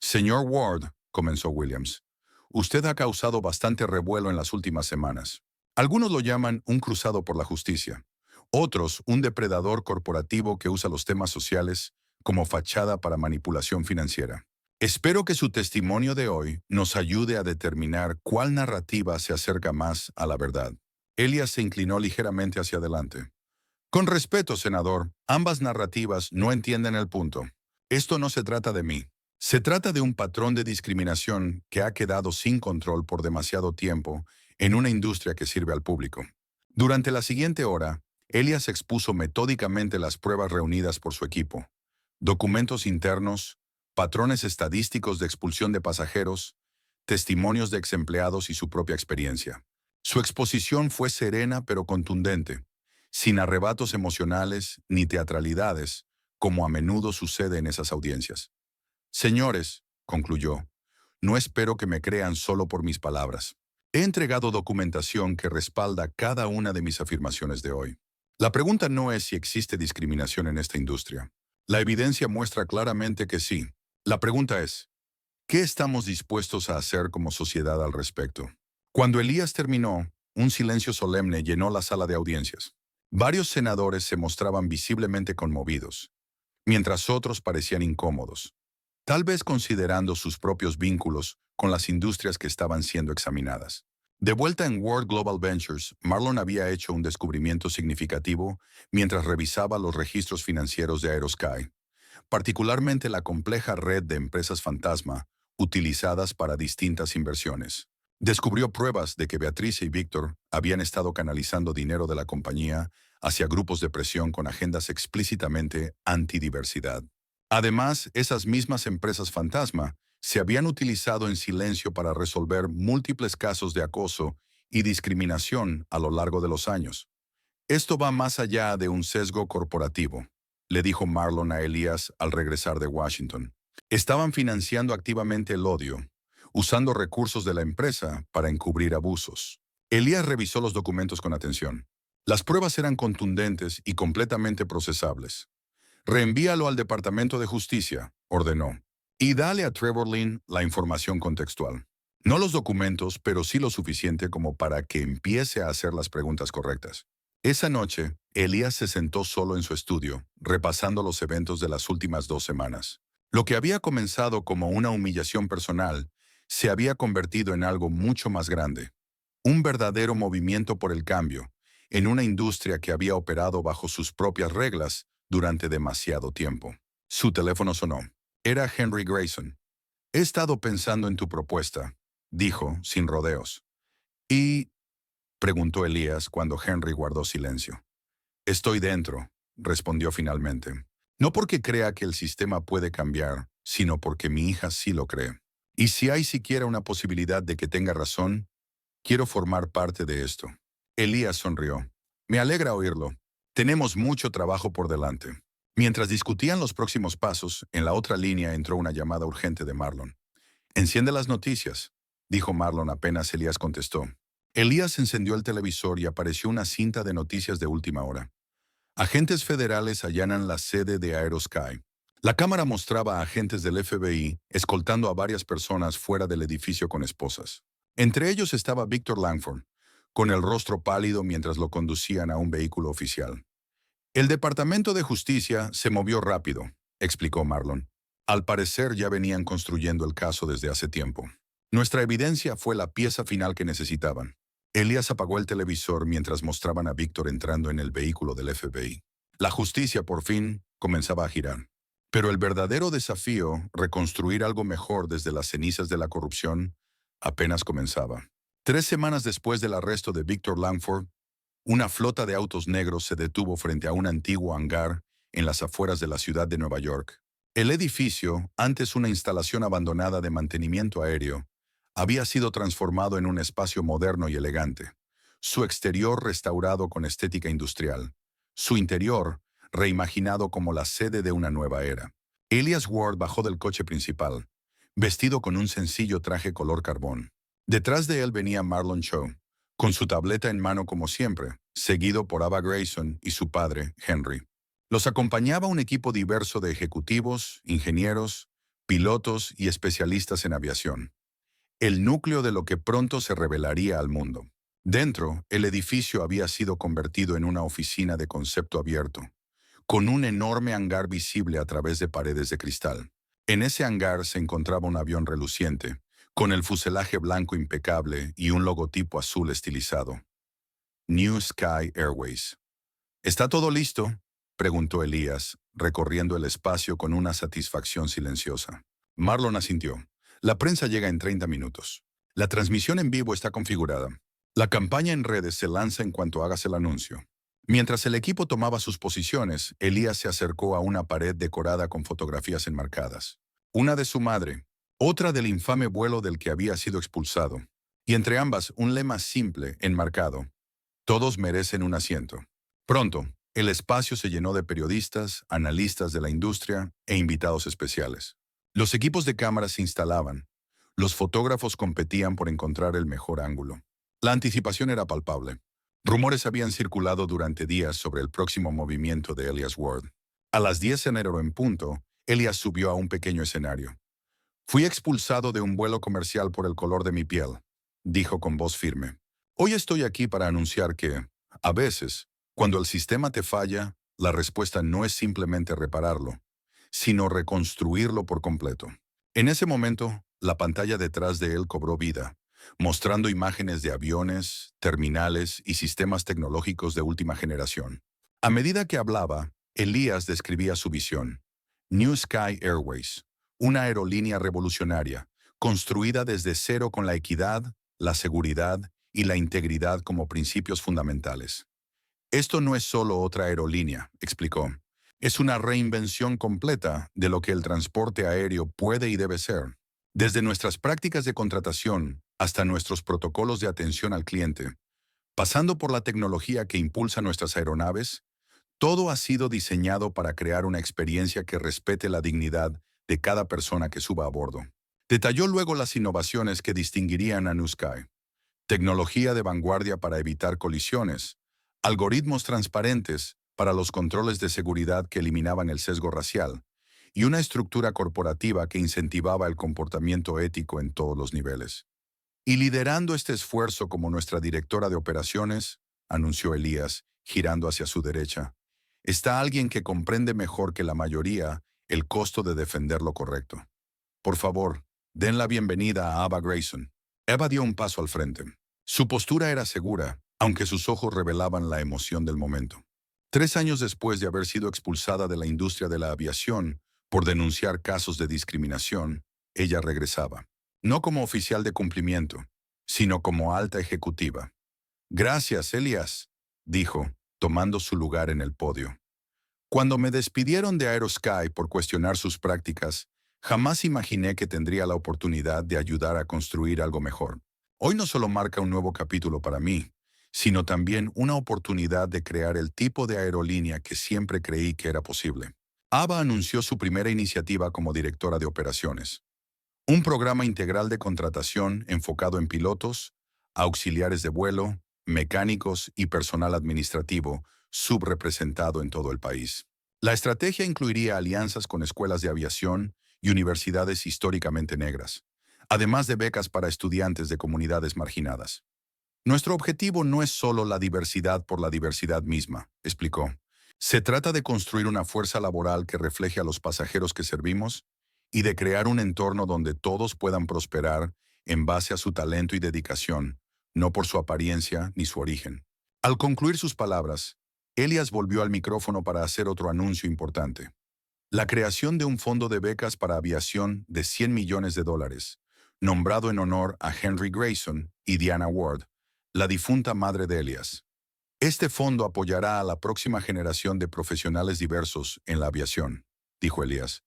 Señor Ward, comenzó Williams, usted ha causado bastante revuelo en las últimas semanas. Algunos lo llaman un cruzado por la justicia. Otros, un depredador corporativo que usa los temas sociales como fachada para manipulación financiera. Espero que su testimonio de hoy nos ayude a determinar cuál narrativa se acerca más a la verdad. Elias se inclinó ligeramente hacia adelante. Con respeto, senador, ambas narrativas no entienden el punto. Esto no se trata de mí. Se trata de un patrón de discriminación que ha quedado sin control por demasiado tiempo en una industria que sirve al público. Durante la siguiente hora, Elias expuso metódicamente las pruebas reunidas por su equipo, documentos internos, patrones estadísticos de expulsión de pasajeros, testimonios de exempleados y su propia experiencia. Su exposición fue serena pero contundente, sin arrebatos emocionales ni teatralidades, como a menudo sucede en esas audiencias. Señores, concluyó, no espero que me crean solo por mis palabras. He entregado documentación que respalda cada una de mis afirmaciones de hoy. La pregunta no es si existe discriminación en esta industria. La evidencia muestra claramente que sí. La pregunta es, ¿qué estamos dispuestos a hacer como sociedad al respecto? Cuando Elías terminó, un silencio solemne llenó la sala de audiencias. Varios senadores se mostraban visiblemente conmovidos, mientras otros parecían incómodos, tal vez considerando sus propios vínculos con las industrias que estaban siendo examinadas. De vuelta en World Global Ventures, Marlon había hecho un descubrimiento significativo mientras revisaba los registros financieros de Aerosky, particularmente la compleja red de empresas fantasma utilizadas para distintas inversiones. Descubrió pruebas de que Beatriz y Víctor habían estado canalizando dinero de la compañía hacia grupos de presión con agendas explícitamente antidiversidad. Además, esas mismas empresas fantasma se habían utilizado en silencio para resolver múltiples casos de acoso y discriminación a lo largo de los años. Esto va más allá de un sesgo corporativo, le dijo Marlon a Elías al regresar de Washington. Estaban financiando activamente el odio, usando recursos de la empresa para encubrir abusos. Elías revisó los documentos con atención. Las pruebas eran contundentes y completamente procesables. Reenvíalo al Departamento de Justicia, ordenó, y dale a Trevor Lynn la información contextual. No los documentos, pero sí lo suficiente como para que empiece a hacer las preguntas correctas. Esa noche, Elías se sentó solo en su estudio, repasando los eventos de las últimas 2 semanas. Lo que había comenzado como una humillación personal se había convertido en algo mucho más grande. Un verdadero movimiento por el cambio, en una industria que había operado bajo sus propias reglas durante demasiado tiempo. Su teléfono sonó. Era Henry Grayson. He estado pensando en tu propuesta, dijo, sin rodeos. ¿Y? Preguntó Elías cuando Henry guardó silencio. Estoy dentro, respondió finalmente. No porque crea que el sistema puede cambiar, sino porque mi hija sí lo cree. Y si hay siquiera una posibilidad de que tenga razón, quiero formar parte de esto. Elías sonrió. Me alegra oírlo. Tenemos mucho trabajo por delante. Mientras discutían los próximos pasos, en la otra línea entró una llamada urgente de Marlon. Enciende las noticias, dijo Marlon apenas Elías contestó. Elías encendió el televisor y apareció una cinta de noticias de última hora. Agentes federales allanan la sede de Aerosky. La cámara mostraba a agentes del FBI escoltando a varias personas fuera del edificio con esposas. Entre ellos estaba Victor Langford, con el rostro pálido mientras lo conducían a un vehículo oficial. El Departamento de Justicia se movió rápido, explicó Marlon. Al parecer ya venían construyendo el caso desde hace tiempo. Nuestra evidencia fue la pieza final que necesitaban. Elías apagó el televisor mientras mostraban a Víctor entrando en el vehículo del FBI. La justicia, por fin, comenzaba a girar. Pero el verdadero desafío, reconstruir algo mejor desde las cenizas de la corrupción, apenas comenzaba. 3 semanas después del arresto de Victor Langford, una flota de autos negros se detuvo frente a un antiguo hangar en las afueras de la ciudad de Nueva York. El edificio, antes una instalación abandonada de mantenimiento aéreo, había sido transformado en un espacio moderno y elegante. Su exterior restaurado con estética industrial. Su interior reimaginado como la sede de una nueva era. Elias Ward bajó del coche principal, vestido con un sencillo traje color carbón. Detrás de él venía Marlon Shaw, con su tableta en mano como siempre, seguido por Ava Grayson y su padre, Henry. Los acompañaba un equipo diverso de ejecutivos, ingenieros, pilotos y especialistas en aviación. El núcleo de lo que pronto se revelaría al mundo. Dentro, el edificio había sido convertido en una oficina de concepto abierto, con un enorme hangar visible a través de paredes de cristal. En ese hangar se encontraba un avión reluciente, con el fuselaje blanco impecable y un logotipo azul estilizado. New Sky Airways. ¿Está todo listo?, preguntó Elías, recorriendo el espacio con una satisfacción silenciosa. Marlon asintió. La prensa llega en 30 minutos. La transmisión en vivo está configurada. La campaña en redes se lanza en cuanto hagas el anuncio. Mientras el equipo tomaba sus posiciones, Elías se acercó a una pared decorada con fotografías enmarcadas. Una de su madre, otra del infame vuelo del que había sido expulsado, y entre ambas un lema simple, enmarcado: todos merecen un asiento. Pronto, el espacio se llenó de periodistas, analistas de la industria e invitados especiales. Los equipos de cámara se instalaban. Los fotógrafos competían por encontrar el mejor ángulo. La anticipación era palpable. Rumores habían circulado durante días sobre el próximo movimiento de Elias Ward. A las 10 de enero en punto, Elias subió a un pequeño escenario. Fui expulsado de un vuelo comercial por el color de mi piel, dijo con voz firme. Hoy estoy aquí para anunciar que, a veces, cuando el sistema te falla, la respuesta no es simplemente repararlo, sino reconstruirlo por completo. En ese momento, la pantalla detrás de él cobró vida, mostrando imágenes de aviones, terminales y sistemas tecnológicos de última generación. A medida que hablaba, Elías describía su visión. New Sky Airways, una aerolínea revolucionaria, construida desde cero con la equidad, la seguridad y la integridad como principios fundamentales. Esto no es solo otra aerolínea, explicó. Es una reinvención completa de lo que el transporte aéreo puede y debe ser. Desde nuestras prácticas de contratación hasta nuestros protocolos de atención al cliente, pasando por la tecnología que impulsa nuestras aeronaves, todo ha sido diseñado para crear una experiencia que respete la dignidad de cada persona que suba a bordo. Detalló luego las innovaciones que distinguirían a New Sky. Tecnología de vanguardia para evitar colisiones, algoritmos transparentes para los controles de seguridad que eliminaban el sesgo racial, y una estructura corporativa que incentivaba el comportamiento ético en todos los niveles. Y liderando este esfuerzo como nuestra directora de operaciones, anunció Elías, girando hacia su derecha, está alguien que comprende mejor que la mayoría el costo de defender lo correcto. Por favor, den la bienvenida a Ava Grayson. Eva dio un paso al frente. Su postura era segura, aunque sus ojos revelaban la emoción del momento. 3 años después de haber sido expulsada de la industria de la aviación por denunciar casos de discriminación, ella regresaba. No como oficial de cumplimiento, sino como alta ejecutiva. Gracias, Elías, dijo, tomando su lugar en el podio. Cuando me despidieron de Aerosky por cuestionar sus prácticas, jamás imaginé que tendría la oportunidad de ayudar a construir algo mejor. Hoy no solo marca un nuevo capítulo para mí, sino también una oportunidad de crear el tipo de aerolínea que siempre creí que era posible. AVA anunció su primera iniciativa como directora de operaciones. Un programa integral de contratación enfocado en pilotos, auxiliares de vuelo, mecánicos y personal administrativo subrepresentado en todo el país. La estrategia incluiría alianzas con escuelas de aviación y universidades históricamente negras, además de becas para estudiantes de comunidades marginadas. Nuestro objetivo no es solo la diversidad por la diversidad misma, explicó. Se trata de construir una fuerza laboral que refleje a los pasajeros que servimos y de crear un entorno donde todos puedan prosperar en base a su talento y dedicación, no por su apariencia ni su origen. Al concluir sus palabras, Elias volvió al micrófono para hacer otro anuncio importante. La creación de un fondo de becas para aviación de $100 millones, nombrado en honor a Henry Grayson y Diana Ward, la difunta madre de Elias. Este fondo apoyará a la próxima generación de profesionales diversos en la aviación, dijo Elias,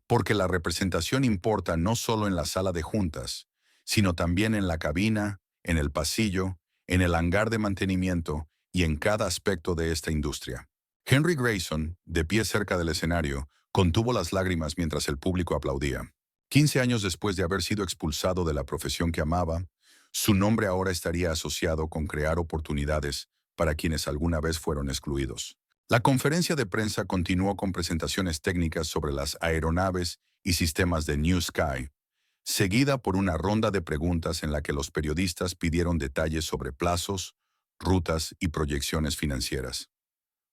porque la representación importa no solo en la sala de juntas, sino también en la cabina, en el pasillo, en el hangar de mantenimiento y en cada aspecto de esta industria. Henry Grayson, de pie cerca del escenario, contuvo las lágrimas mientras el público aplaudía. 15 años después de haber sido expulsado de la profesión que amaba, su nombre ahora estaría asociado con crear oportunidades para quienes alguna vez fueron excluidos. La conferencia de prensa continuó con presentaciones técnicas sobre las aeronaves y sistemas de New Sky, seguida por una ronda de preguntas en la que los periodistas pidieron detalles sobre plazos, rutas y proyecciones financieras.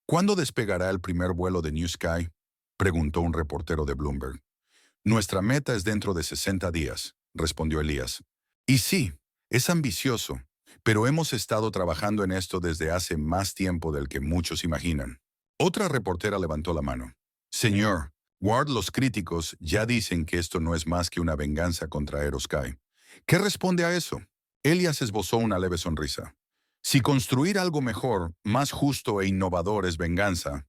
¿Cuándo despegará el primer vuelo de New Sky?, preguntó un reportero de Bloomberg. Nuestra meta es dentro de 60 días, respondió Elías. Y sí, es ambicioso, pero hemos estado trabajando en esto desde hace más tiempo del que muchos imaginan. Otra reportera levantó la mano. Señor, Ward, los críticos ya dicen que esto no es más que una venganza contra Aerosky. ¿Qué responde a eso? Elias esbozó una leve sonrisa. Si construir algo mejor, más justo e innovador es venganza,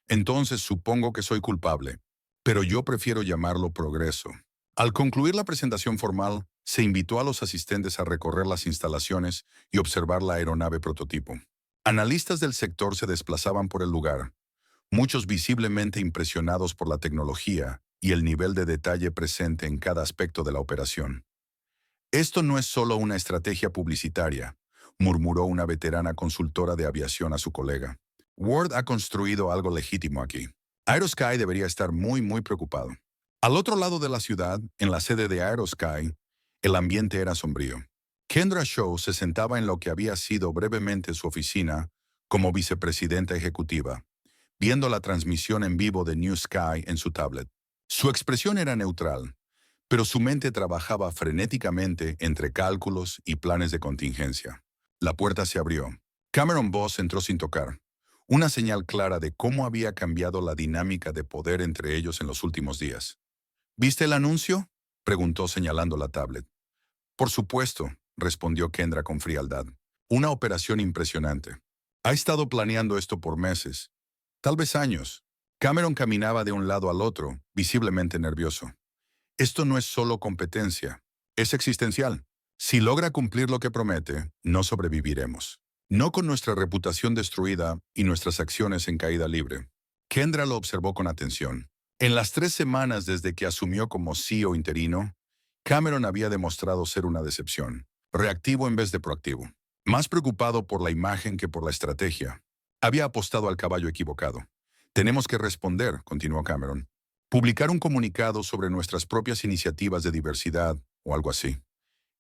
entonces supongo que soy culpable, pero yo prefiero llamarlo progreso. Al concluir la presentación formal, se invitó a los asistentes a recorrer las instalaciones y observar la aeronave prototipo. Analistas del sector se desplazaban por el lugar, muchos visiblemente impresionados por la tecnología y el nivel de detalle presente en cada aspecto de la operación. Esto no es solo una estrategia publicitaria, murmuró una veterana consultora de aviación a su colega. Ward ha construido algo legítimo aquí. Aerosky debería estar muy preocupado. Al otro lado de la ciudad, en la sede de Aerosky, el ambiente era sombrío. Kendra Shaw se sentaba en lo que había sido brevemente su oficina como vicepresidenta ejecutiva, viendo la transmisión en vivo de New Sky en su tablet. Su expresión era neutral, pero su mente trabajaba frenéticamente entre cálculos y planes de contingencia. La puerta se abrió. Cameron Boss entró sin tocar, una señal clara de cómo había cambiado la dinámica de poder entre ellos en los últimos días. ¿Viste el anuncio?, preguntó señalando la tablet. Por supuesto, respondió Kendra con frialdad. Una operación impresionante. Ha estado planeando esto por meses, tal vez años. Cameron caminaba de un lado al otro, visiblemente nervioso. Esto no es solo competencia, es existencial. Si logra cumplir lo que promete, no sobreviviremos. No con nuestra reputación destruida y nuestras acciones en caída libre. Kendra lo observó con atención. En las 3 semanas desde que asumió como CEO interino, Cameron había demostrado ser una decepción, reactivo en vez de proactivo. Más preocupado por la imagen que por la estrategia. Había apostado al caballo equivocado. Tenemos que responder, continuó Cameron. Publicar un comunicado sobre nuestras propias iniciativas de diversidad o algo así.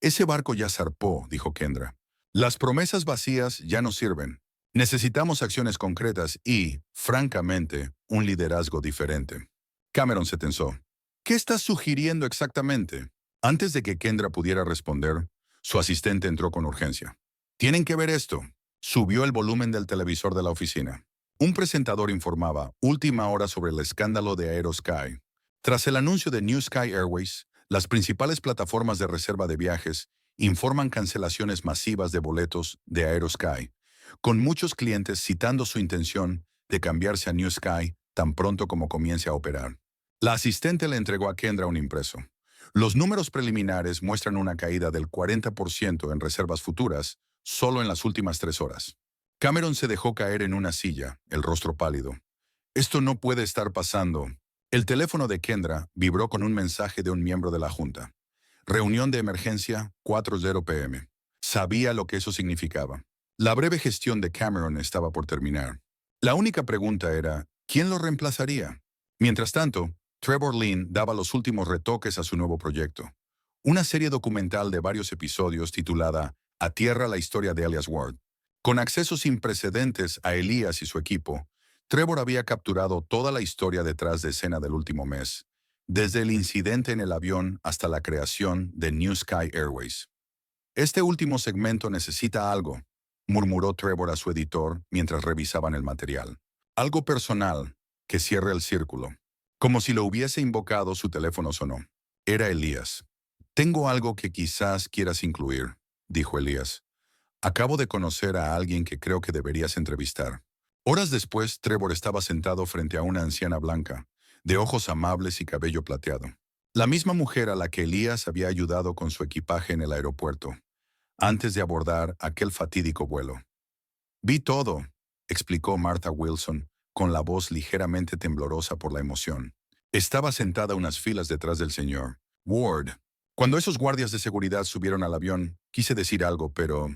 Ese barco ya zarpó, dijo Kendra. Las promesas vacías ya no sirven. Necesitamos acciones concretas y, francamente, un liderazgo diferente. Cameron se tensó. ¿Qué estás sugiriendo exactamente? Antes de que Kendra pudiera responder, su asistente entró con urgencia. Tienen que ver esto. Subió el volumen del televisor de la oficina. Un presentador informaba, última hora, sobre el escándalo de Aerosky. Tras el anuncio de New Sky Airways, las principales plataformas de reserva de viajes informan cancelaciones masivas de boletos de Aerosky, con muchos clientes citando su intención de cambiarse a New Sky tan pronto como comience a operar. La asistente le entregó a Kendra un impreso. Los números preliminares muestran una caída del 40% en reservas futuras solo en las últimas 3 horas. Cameron se dejó caer en una silla, el rostro pálido. Esto no puede estar pasando. El teléfono de Kendra vibró con un mensaje de un miembro de la Junta. Reunión de emergencia, 4:00 p.m. Sabía lo que eso significaba. La breve gestión de Cameron estaba por terminar. La única pregunta era, ¿quién lo reemplazaría? Mientras tanto, Trevor Lynn daba los últimos retoques a su nuevo proyecto. Una serie documental de varios episodios titulada A Tierra la historia de Elias Ward. Con acceso sin precedentes a Elias y su equipo, Trevor había capturado toda la historia detrás de escena del último mes, desde el incidente en el avión hasta la creación de New Sky Airways. Este último segmento necesita algo, murmuró Trevor a su editor mientras revisaban el material. Algo personal, que cierre el círculo. Como si lo hubiese invocado, su teléfono sonó. Era Elías. Tengo algo que quizás quieras incluir, dijo Elías. Acabo de conocer a alguien que creo que deberías entrevistar. Horas después, Trevor estaba sentado frente a una anciana blanca, de ojos amables y cabello plateado. La misma mujer a la que Elías había ayudado con su equipaje en el aeropuerto, antes de abordar aquel fatídico vuelo. Vi todo, explicó Martha Wilson, con la voz ligeramente temblorosa por la emoción. Estaba sentada unas filas detrás del señor Ward. Cuando esos guardias de seguridad subieron al avión, quise decir algo, pero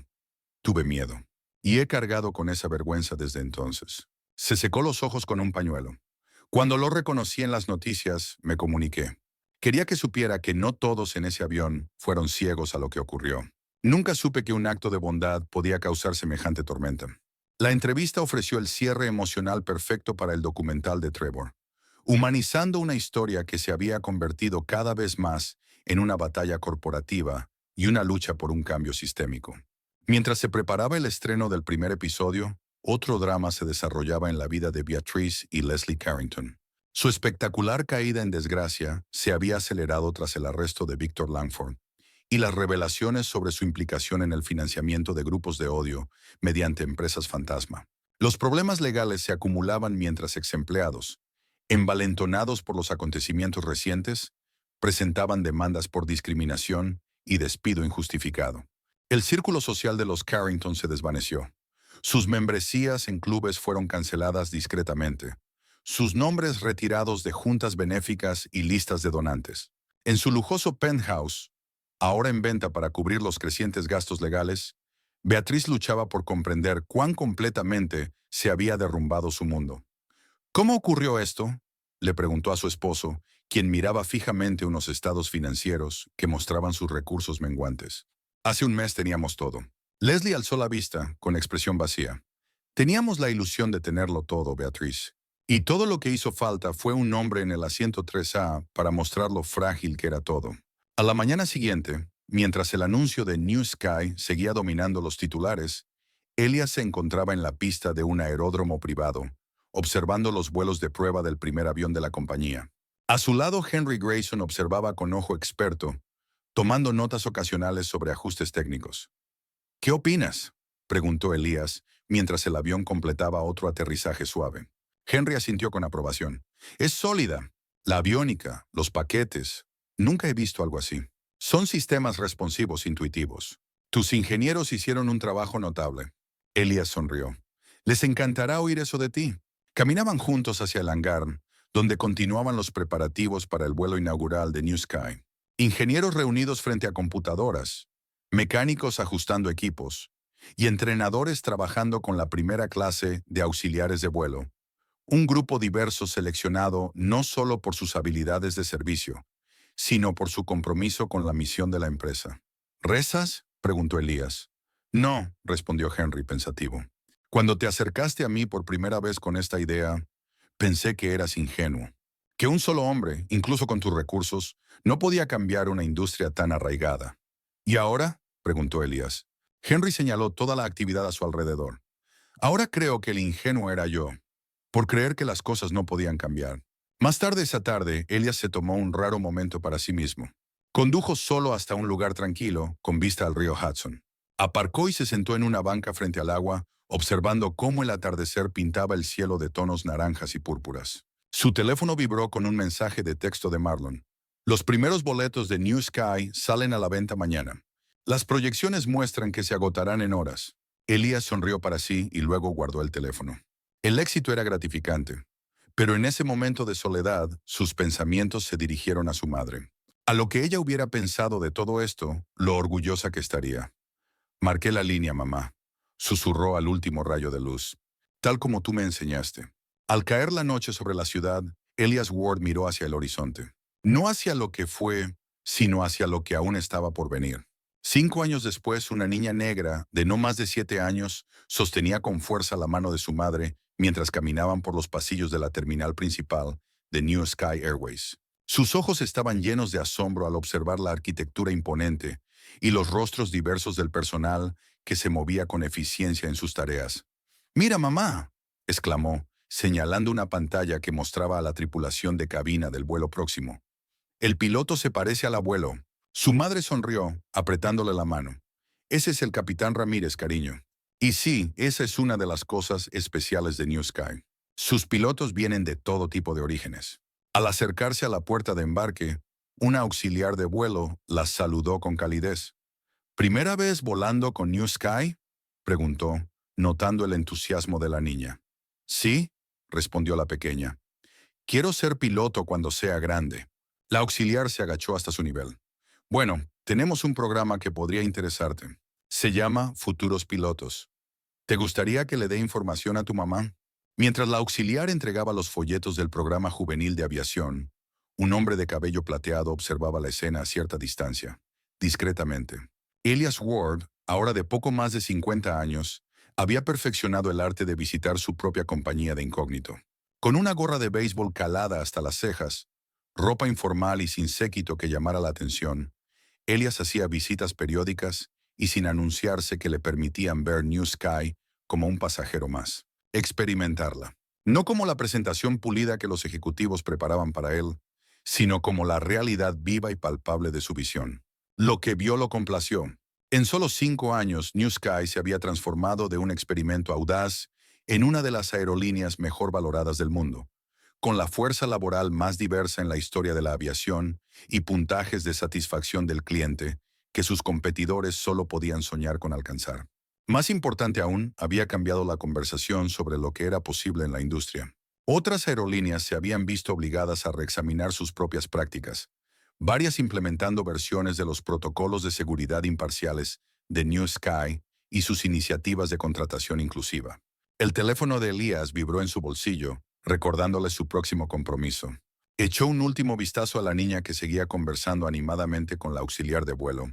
tuve miedo. Y he cargado con esa vergüenza desde entonces. Se secó los ojos con un pañuelo. Cuando lo reconocí en las noticias, me comuniqué. Quería que supiera que no todos en ese avión fueron ciegos a lo que ocurrió. Nunca supe que un acto de bondad podía causar semejante tormenta. La entrevista ofreció el cierre emocional perfecto para el documental de Trevor, humanizando una historia que se había convertido cada vez más en una batalla corporativa y una lucha por un cambio sistémico. Mientras se preparaba el estreno del primer episodio, otro drama se desarrollaba en la vida de Beatrice y Leslie Carrington. Su espectacular caída en desgracia se había acelerado tras el arresto de Victor Langford y las revelaciones sobre su implicación en el financiamiento de grupos de odio mediante empresas fantasma. Los problemas legales se acumulaban mientras exempleados, envalentonados por los acontecimientos recientes, presentaban demandas por discriminación y despido injustificado. El círculo social de los Carrington se desvaneció. Sus membresías en clubes fueron canceladas discretamente. Sus nombres retirados de juntas benéficas y listas de donantes. En su lujoso penthouse, ahora en venta para cubrir los crecientes gastos legales, Beatriz luchaba por comprender cuán completamente se había derrumbado su mundo. ¿Cómo ocurrió esto?, le preguntó a su esposo, quien miraba fijamente unos estados financieros que mostraban sus recursos menguantes. Hace un mes teníamos todo. Leslie alzó la vista, con expresión vacía. Teníamos la ilusión de tenerlo todo, Beatriz. Y todo lo que hizo falta fue un hombre en el asiento 3A para mostrar lo frágil que era todo. A la mañana siguiente, mientras el anuncio de New Sky seguía dominando los titulares, Elias se encontraba en la pista de un aeródromo privado, observando los vuelos de prueba del primer avión de la compañía. A su lado, Henry Grayson observaba con ojo experto, tomando notas ocasionales sobre ajustes técnicos. ¿Qué opinas?, preguntó Elías, mientras el avión completaba otro aterrizaje suave. Henry asintió con aprobación. Es sólida. La aviónica, los paquetes. Nunca he visto algo así. Son sistemas responsivos intuitivos. Tus ingenieros hicieron un trabajo notable. Elías sonrió. Les encantará oír eso de ti. Caminaban juntos hacia el hangar, donde continuaban los preparativos para el vuelo inaugural de New Sky. Ingenieros reunidos frente a computadoras, mecánicos ajustando equipos y entrenadores trabajando con la primera clase de auxiliares de vuelo. Un grupo diverso seleccionado no solo por sus habilidades de servicio, sino por su compromiso con la misión de la empresa. ¿Rezas?, preguntó Elías. No, respondió Henry pensativo. Cuando te acercaste a mí por primera vez con esta idea, pensé que eras ingenuo. Que un solo hombre, incluso con tus recursos, no podía cambiar una industria tan arraigada. ¿Y ahora?, preguntó Elías. Henry señaló toda la actividad a su alrededor. Ahora creo que el ingenuo era yo, por creer que las cosas no podían cambiar. Más tarde esa tarde, Elias se tomó un raro momento para sí mismo. Condujo solo hasta un lugar tranquilo, con vista al río Hudson. Aparcó y se sentó en una banca frente al agua, observando cómo el atardecer pintaba el cielo de tonos naranjas y púrpuras. Su teléfono vibró con un mensaje de texto de Marlon. Los primeros boletos de New Sky salen a la venta mañana. Las proyecciones muestran que se agotarán en horas. Elías sonrió para sí y luego guardó el teléfono. El éxito era gratificante, pero en ese momento de soledad, sus pensamientos se dirigieron a su madre. A lo que ella hubiera pensado de todo esto, lo orgullosa que estaría. Marqué la línea, mamá, susurró al último rayo de luz. Tal como tú me enseñaste. Al caer la noche sobre la ciudad, Elias Ward miró hacia el horizonte. No hacia lo que fue, sino hacia lo que aún estaba por venir. 5 años después, una niña negra, de no más de 7 años, sostenía con fuerza la mano de su madre mientras caminaban por los pasillos de la terminal principal de New Sky Airways. Sus ojos estaban llenos de asombro al observar la arquitectura imponente y los rostros diversos del personal que se movía con eficiencia en sus tareas. «¡Mira, mamá!», exclamó, señalando una pantalla que mostraba a la tripulación de cabina del vuelo próximo. «El piloto se parece al abuelo». Su madre sonrió, apretándole la mano. «Ese es el capitán Ramírez, cariño». Y sí, esa es una de las cosas especiales de New Sky. Sus pilotos vienen de todo tipo de orígenes. Al acercarse a la puerta de embarque, un auxiliar de vuelo las saludó con calidez. «¿Primera vez volando con New Sky?», preguntó, notando el entusiasmo de la niña. «Sí», respondió la pequeña. «Quiero ser piloto cuando sea grande». La auxiliar se agachó hasta su nivel. «Bueno, tenemos un programa que podría interesarte. Se llama Futuros Pilotos. ¿Te gustaría que le dé información a tu mamá?». Mientras la auxiliar entregaba los folletos del programa juvenil de aviación, un hombre de cabello plateado observaba la escena a cierta distancia, discretamente. Elias Ward, ahora de poco más de 50 años, había perfeccionado el arte de visitar su propia compañía de incógnito. Con una gorra de béisbol calada hasta las cejas, ropa informal y sin séquito que llamara la atención, Elias hacía visitas periódicas y sin anunciarse que le permitían ver New Sky como un pasajero más. Experimentarla. No como la presentación pulida que los ejecutivos preparaban para él, sino como la realidad viva y palpable de su visión. Lo que vio lo complació. En solo 5 años, New Sky se había transformado de un experimento audaz en una de las aerolíneas mejor valoradas del mundo, con la fuerza laboral más diversa en la historia de la aviación y puntajes de satisfacción del cliente que sus competidores solo podían soñar con alcanzar. Más importante aún, había cambiado la conversación sobre lo que era posible en la industria. Otras aerolíneas se habían visto obligadas a reexaminar sus propias prácticas, varias implementando versiones de los protocolos de seguridad imparciales de New Sky y sus iniciativas de contratación inclusiva. El teléfono de Elías vibró en su bolsillo, recordándole su próximo compromiso. Echó un último vistazo a la niña que seguía conversando animadamente con la auxiliar de vuelo,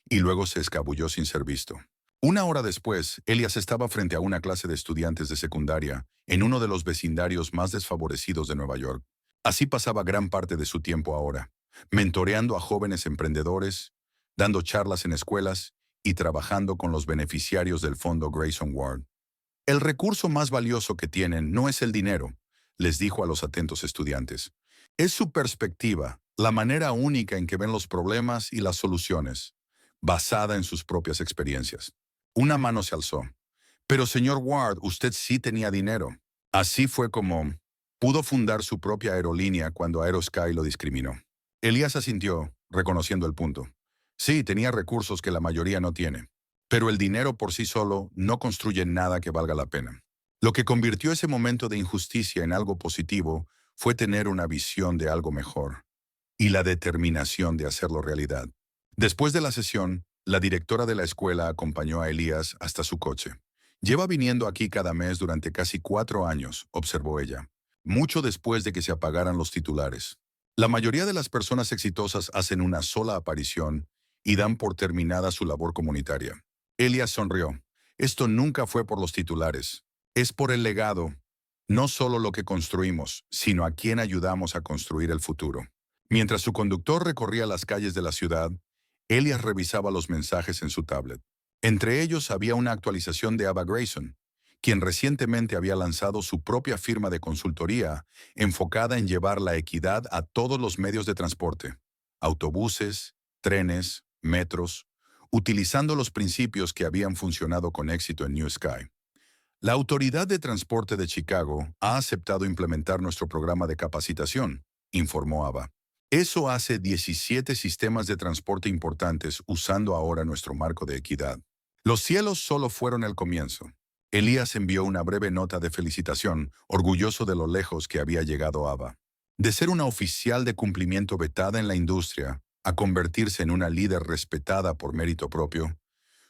y luego se escabulló sin ser visto. 1 hora después, Elias estaba frente a una clase de estudiantes de secundaria en uno de los vecindarios más desfavorecidos de Nueva York. Así pasaba gran parte de su tiempo ahora, mentoreando a jóvenes emprendedores, dando charlas en escuelas y trabajando con los beneficiarios del fondo Grayson Ward. «El recurso más valioso que tienen no es el dinero», les dijo a los atentos estudiantes. «Es su perspectiva, la manera única en que ven los problemas y las soluciones, basada en sus propias experiencias». Una mano se alzó. «Pero señor Ward, usted sí tenía dinero». Así fue como pudo fundar su propia aerolínea cuando Aerosky lo discriminó. Elías asintió, reconociendo el punto. Sí, tenía recursos que la mayoría no tiene. Pero el dinero por sí solo no construye nada que valga la pena. Lo que convirtió ese momento de injusticia en algo positivo fue tener una visión de algo mejor y la determinación de hacerlo realidad. Después de la sesión, la directora de la escuela acompañó a Elías hasta su coche. «Lleva viniendo aquí cada mes durante casi 4 años», observó ella, mucho después de que se apagaran los titulares. La mayoría de las personas exitosas hacen una sola aparición y dan por terminada su labor comunitaria. Elías sonrió. «Esto nunca fue por los titulares. Es por el legado. No solo lo que construimos, sino a quién ayudamos a construir el futuro». Mientras su conductor recorría las calles de la ciudad, Elias revisaba los mensajes en su tablet. Entre ellos había una actualización de Ava Grayson, quien recientemente había lanzado su propia firma de consultoría enfocada en llevar la equidad a todos los medios de transporte, autobuses, trenes, metros, utilizando los principios que habían funcionado con éxito en New Sky. La Autoridad de Transporte de Chicago ha aceptado implementar nuestro programa de capacitación, informó Ava. Eso hace 17 sistemas de transporte importantes usando ahora nuestro marco de equidad. Los cielos solo fueron el comienzo. Elías envió una breve nota de felicitación, orgulloso de lo lejos que había llegado Ava. De ser una oficial de cumplimiento vetada en la industria, a convertirse en una líder respetada por mérito propio,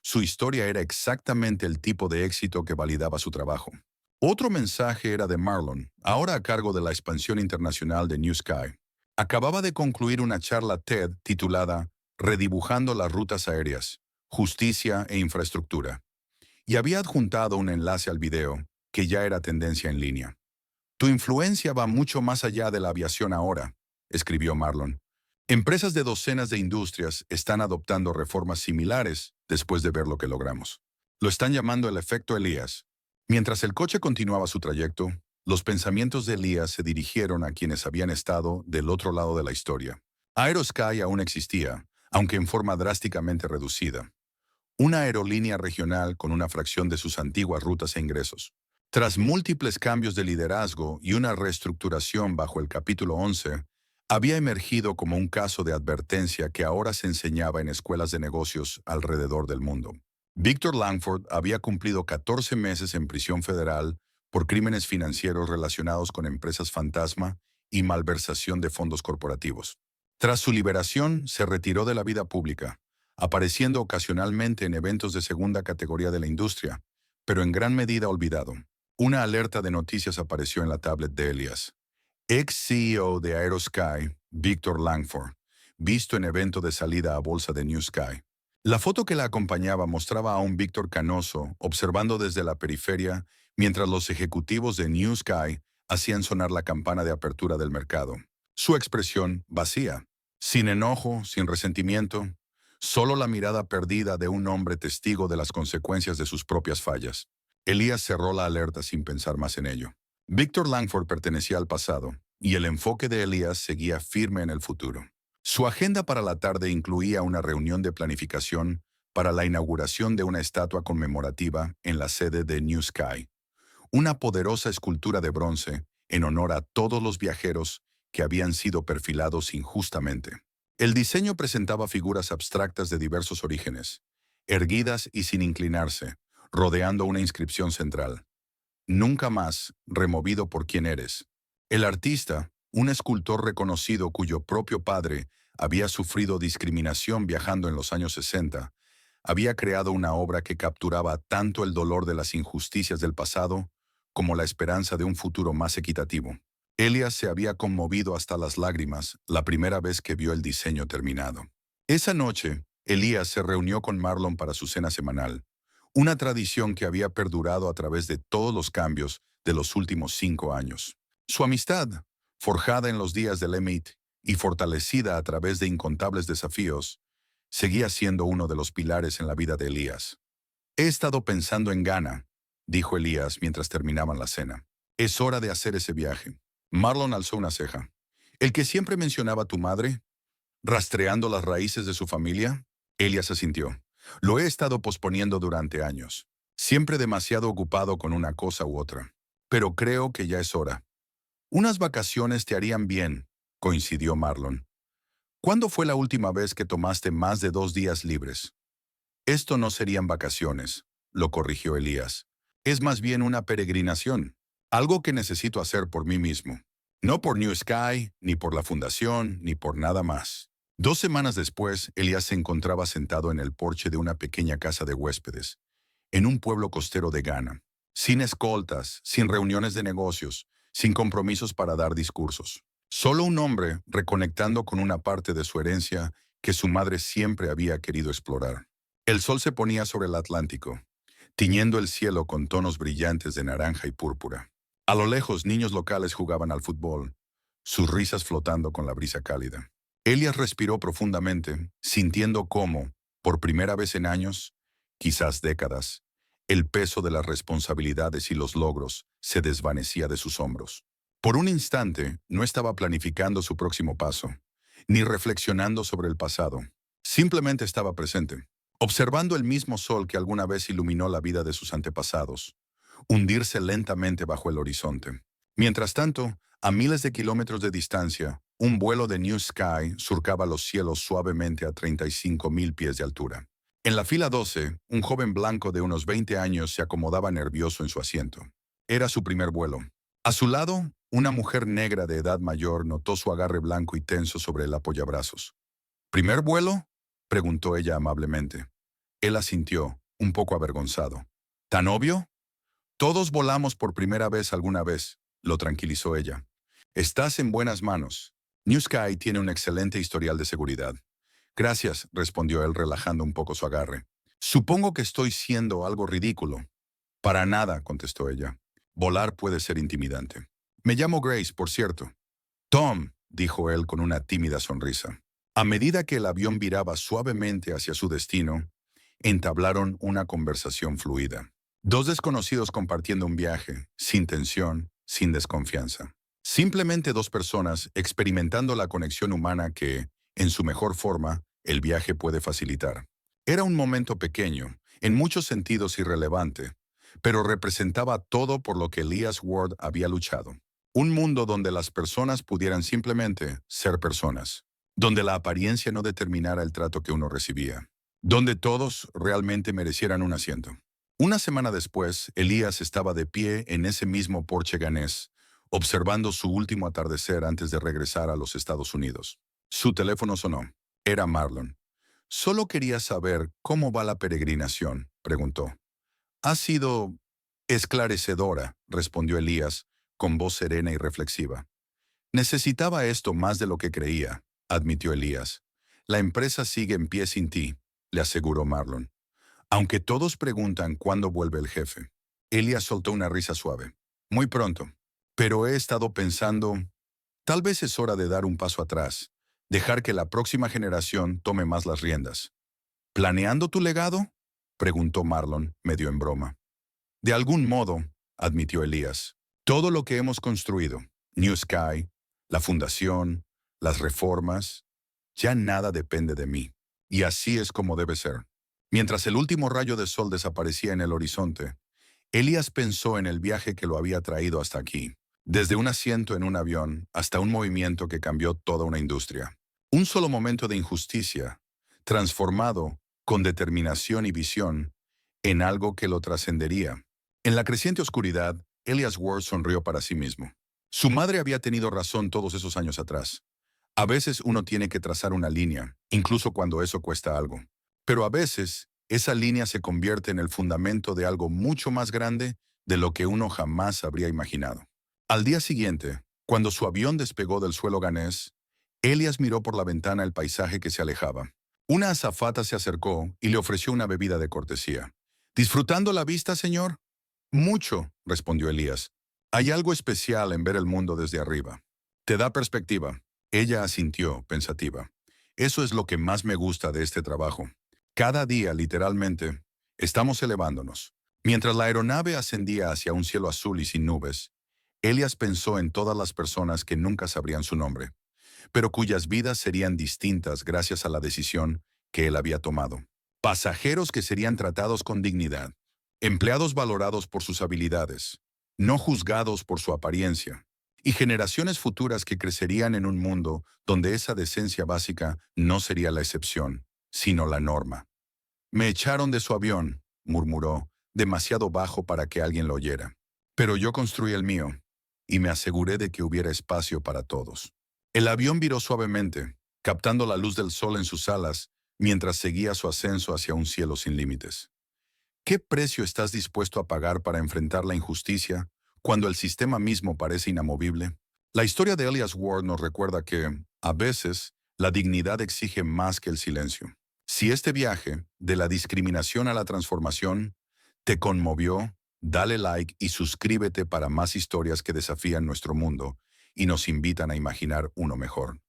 su historia era exactamente el tipo de éxito que validaba su trabajo. Otro mensaje era de Marlon, ahora a cargo de la expansión internacional de New Sky. Acababa de concluir una charla TED titulada Redibujando las rutas aéreas, justicia e infraestructura, y había adjuntado un enlace al video, que ya era tendencia en línea. Tu influencia va mucho más allá de la aviación ahora, escribió Marlon. Empresas de docenas de industrias están adoptando reformas similares después de ver lo que logramos. Lo están llamando el efecto Elías. Mientras el coche continuaba su trayecto, los pensamientos de Elías se dirigieron a quienes habían estado del otro lado de la historia. Aerosky aún existía, aunque en forma drásticamente reducida. Una aerolínea regional con una fracción de sus antiguas rutas e ingresos. Tras múltiples cambios de liderazgo y una reestructuración bajo el capítulo 11, había emergido como un caso de advertencia que ahora se enseñaba en escuelas de negocios alrededor del mundo. Victor Langford había cumplido 14 meses en prisión federal por crímenes financieros relacionados con empresas fantasma y malversación de fondos corporativos. Tras su liberación, se retiró de la vida pública, apareciendo ocasionalmente en eventos de segunda categoría de la industria, pero en gran medida olvidado. Una alerta de noticias apareció en la tablet de Elias. Ex-CEO de Aerosky, Victor Langford, visto en evento de salida a bolsa de New Sky. La foto que la acompañaba mostraba a un Víctor canoso observando desde la periferia mientras los ejecutivos de New Sky hacían sonar la campana de apertura del mercado. Su expresión vacía, sin enojo, sin resentimiento, solo la mirada perdida de un hombre testigo de las consecuencias de sus propias fallas. Elías cerró la alerta sin pensar más en ello. Victor Langford pertenecía al pasado, y el enfoque de Elías seguía firme en el futuro. Su agenda para la tarde incluía una reunión de planificación para la inauguración de una estatua conmemorativa en la sede de New Sky, una poderosa escultura de bronce en honor a todos los viajeros que habían sido perfilados injustamente. El diseño presentaba figuras abstractas de diversos orígenes, erguidas y sin inclinarse, rodeando una inscripción central. Nunca más, removido por quien eres. El artista, un escultor reconocido cuyo propio padre había sufrido discriminación viajando en los años 60, había creado una obra que capturaba tanto el dolor de las injusticias del pasado como la esperanza de un futuro más equitativo. Elias se había conmovido hasta las lágrimas la primera vez que vio el diseño terminado. Esa noche, Elías se reunió con Marlon para su cena semanal, una tradición que había perdurado a través de todos los cambios de los últimos 5 años. Su amistad, forjada en los días del MIT y fortalecida a través de incontables desafíos, seguía siendo uno de los pilares en la vida de Elías. He estado pensando en Ghana, dijo Elías mientras terminaban la cena. Es hora de hacer ese viaje. Marlon alzó una ceja. ¿El que siempre mencionaba a tu madre? ¿Rastreando las raíces de su familia? Elías asintió. Lo he estado posponiendo durante años, siempre demasiado ocupado con una cosa u otra. Pero creo que ya es hora. Unas vacaciones te harían bien, coincidió Marlon. ¿Cuándo fue la última vez que tomaste más de 2 días libres? Esto no serían vacaciones, lo corrigió Elías. Es más bien una peregrinación, algo que necesito hacer por mí mismo. No por New Sky, ni por la fundación, ni por nada más. 2 semanas después, Elías se encontraba sentado en el porche de una pequeña casa de huéspedes, en un pueblo costero de Ghana, sin escoltas, sin reuniones de negocios, sin compromisos para dar discursos. Solo un hombre reconectando con una parte de su herencia que su madre siempre había querido explorar. El sol se ponía sobre el Atlántico, tiñendo el cielo con tonos brillantes de naranja y púrpura. A lo lejos, niños locales jugaban al fútbol, sus risas flotando con la brisa cálida. Elías respiró profundamente, sintiendo cómo, por primera vez en años, quizás décadas, el peso de las responsabilidades y los logros se desvanecía de sus hombros. Por un instante, no estaba planificando su próximo paso, ni reflexionando sobre el pasado. Simplemente estaba presente, observando el mismo sol que alguna vez iluminó la vida de sus antepasados. hundirse lentamente bajo el horizonte. Mientras tanto, a miles de kilómetros de distancia, un vuelo de New Sky surcaba los cielos suavemente a 35.000 pies de altura. En la fila 12, un joven blanco de unos 20 años se acomodaba nervioso en su asiento. Era su primer vuelo. A su lado, una mujer negra de edad mayor notó su agarre blanco y tenso sobre el apoyabrazos. ¿Primer vuelo?, preguntó ella amablemente. Él asintió, un poco avergonzado. ¿Tan obvio? Todos volamos por primera vez alguna vez, lo tranquilizó ella. Estás en buenas manos. New Sky tiene un excelente historial de seguridad. Gracias, respondió él relajando un poco su agarre. Supongo que estoy siendo algo ridículo. Para nada, contestó ella. Volar puede ser intimidante. Me llamo Grace, por cierto. Tom, dijo él con una tímida sonrisa. A medida que el avión viraba suavemente hacia su destino, entablaron una conversación fluida. Dos desconocidos compartiendo un viaje, sin tensión, sin desconfianza. Simplemente dos personas experimentando la conexión humana que, en su mejor forma, el viaje puede facilitar. Era un momento pequeño, en muchos sentidos irrelevante, pero representaba todo por lo que Elias Ward había luchado. Un mundo donde las personas pudieran simplemente ser personas, donde la apariencia no determinara el trato que uno recibía, donde todos realmente merecieran un asiento. Una semana después, Elias estaba de pie en ese mismo porche ganés, observando su último atardecer antes de regresar a los Estados Unidos. Su teléfono sonó. Era Marlon. «Solo quería saber cómo va la peregrinación», preguntó. «Ha sido esclarecedora», respondió Elías, con voz serena y reflexiva. «Necesitaba esto más de lo que creía», admitió Elías. «La empresa sigue en pie sin ti», le aseguró Marlon. «Aunque todos preguntan cuándo vuelve el jefe». Elías soltó una risa suave. «Muy pronto. Pero he estado pensando, tal vez es hora de dar un paso atrás, dejar que la próxima generación tome más las riendas». «¿Planeando tu legado?», preguntó Marlon, medio en broma. «De algún modo», admitió Elías. «Todo lo que hemos construido, New Sky, la fundación, las reformas, ya nada depende de mí. Y así es como debe ser». Mientras el último rayo de sol desaparecía en el horizonte, Elías pensó en el viaje que lo había traído hasta aquí. Desde un asiento en un avión hasta un movimiento que cambió toda una industria. Un solo momento de injusticia, transformado, con determinación y visión, en algo que lo trascendería. En la creciente oscuridad, Elias Ward sonrió para sí mismo. Su madre había tenido razón todos esos años atrás. A veces uno tiene que trazar una línea, incluso cuando eso cuesta algo. Pero a veces, esa línea se convierte en el fundamento de algo mucho más grande de lo que uno jamás habría imaginado. Al día siguiente, cuando su avión despegó del suelo ganés, Elias miró por la ventana el paisaje que se alejaba. Una azafata se acercó y le ofreció una bebida de cortesía. «¿Disfrutando la vista, señor?» «Mucho», respondió Elías. «Hay algo especial en ver el mundo desde arriba. Te da perspectiva». Ella asintió, pensativa. «Eso es lo que más me gusta de este trabajo. Cada día, literalmente, estamos elevándonos». Mientras la aeronave ascendía hacia un cielo azul y sin nubes, Elias pensó en todas las personas que nunca sabrían su nombre, pero cuyas vidas serían distintas gracias a la decisión que él había tomado. Pasajeros que serían tratados con dignidad, empleados valorados por sus habilidades, no juzgados por su apariencia, y generaciones futuras que crecerían en un mundo donde esa decencia básica no sería la excepción, sino la norma. «Me echaron de su avión», murmuró, demasiado bajo para que alguien lo oyera. «Pero yo construí el mío, y me aseguré de que hubiera espacio para todos». El avión viró suavemente, captando la luz del sol en sus alas, mientras seguía su ascenso hacia un cielo sin límites. ¿Qué precio estás dispuesto a pagar para enfrentar la injusticia cuando el sistema mismo parece inamovible? La historia de Elias Ward nos recuerda que, a veces, la dignidad exige más que el silencio. Si este viaje, de la discriminación a la transformación, te conmovió, dale like y suscríbete para más historias que desafían nuestro mundo y nos invitan a imaginar uno mejor.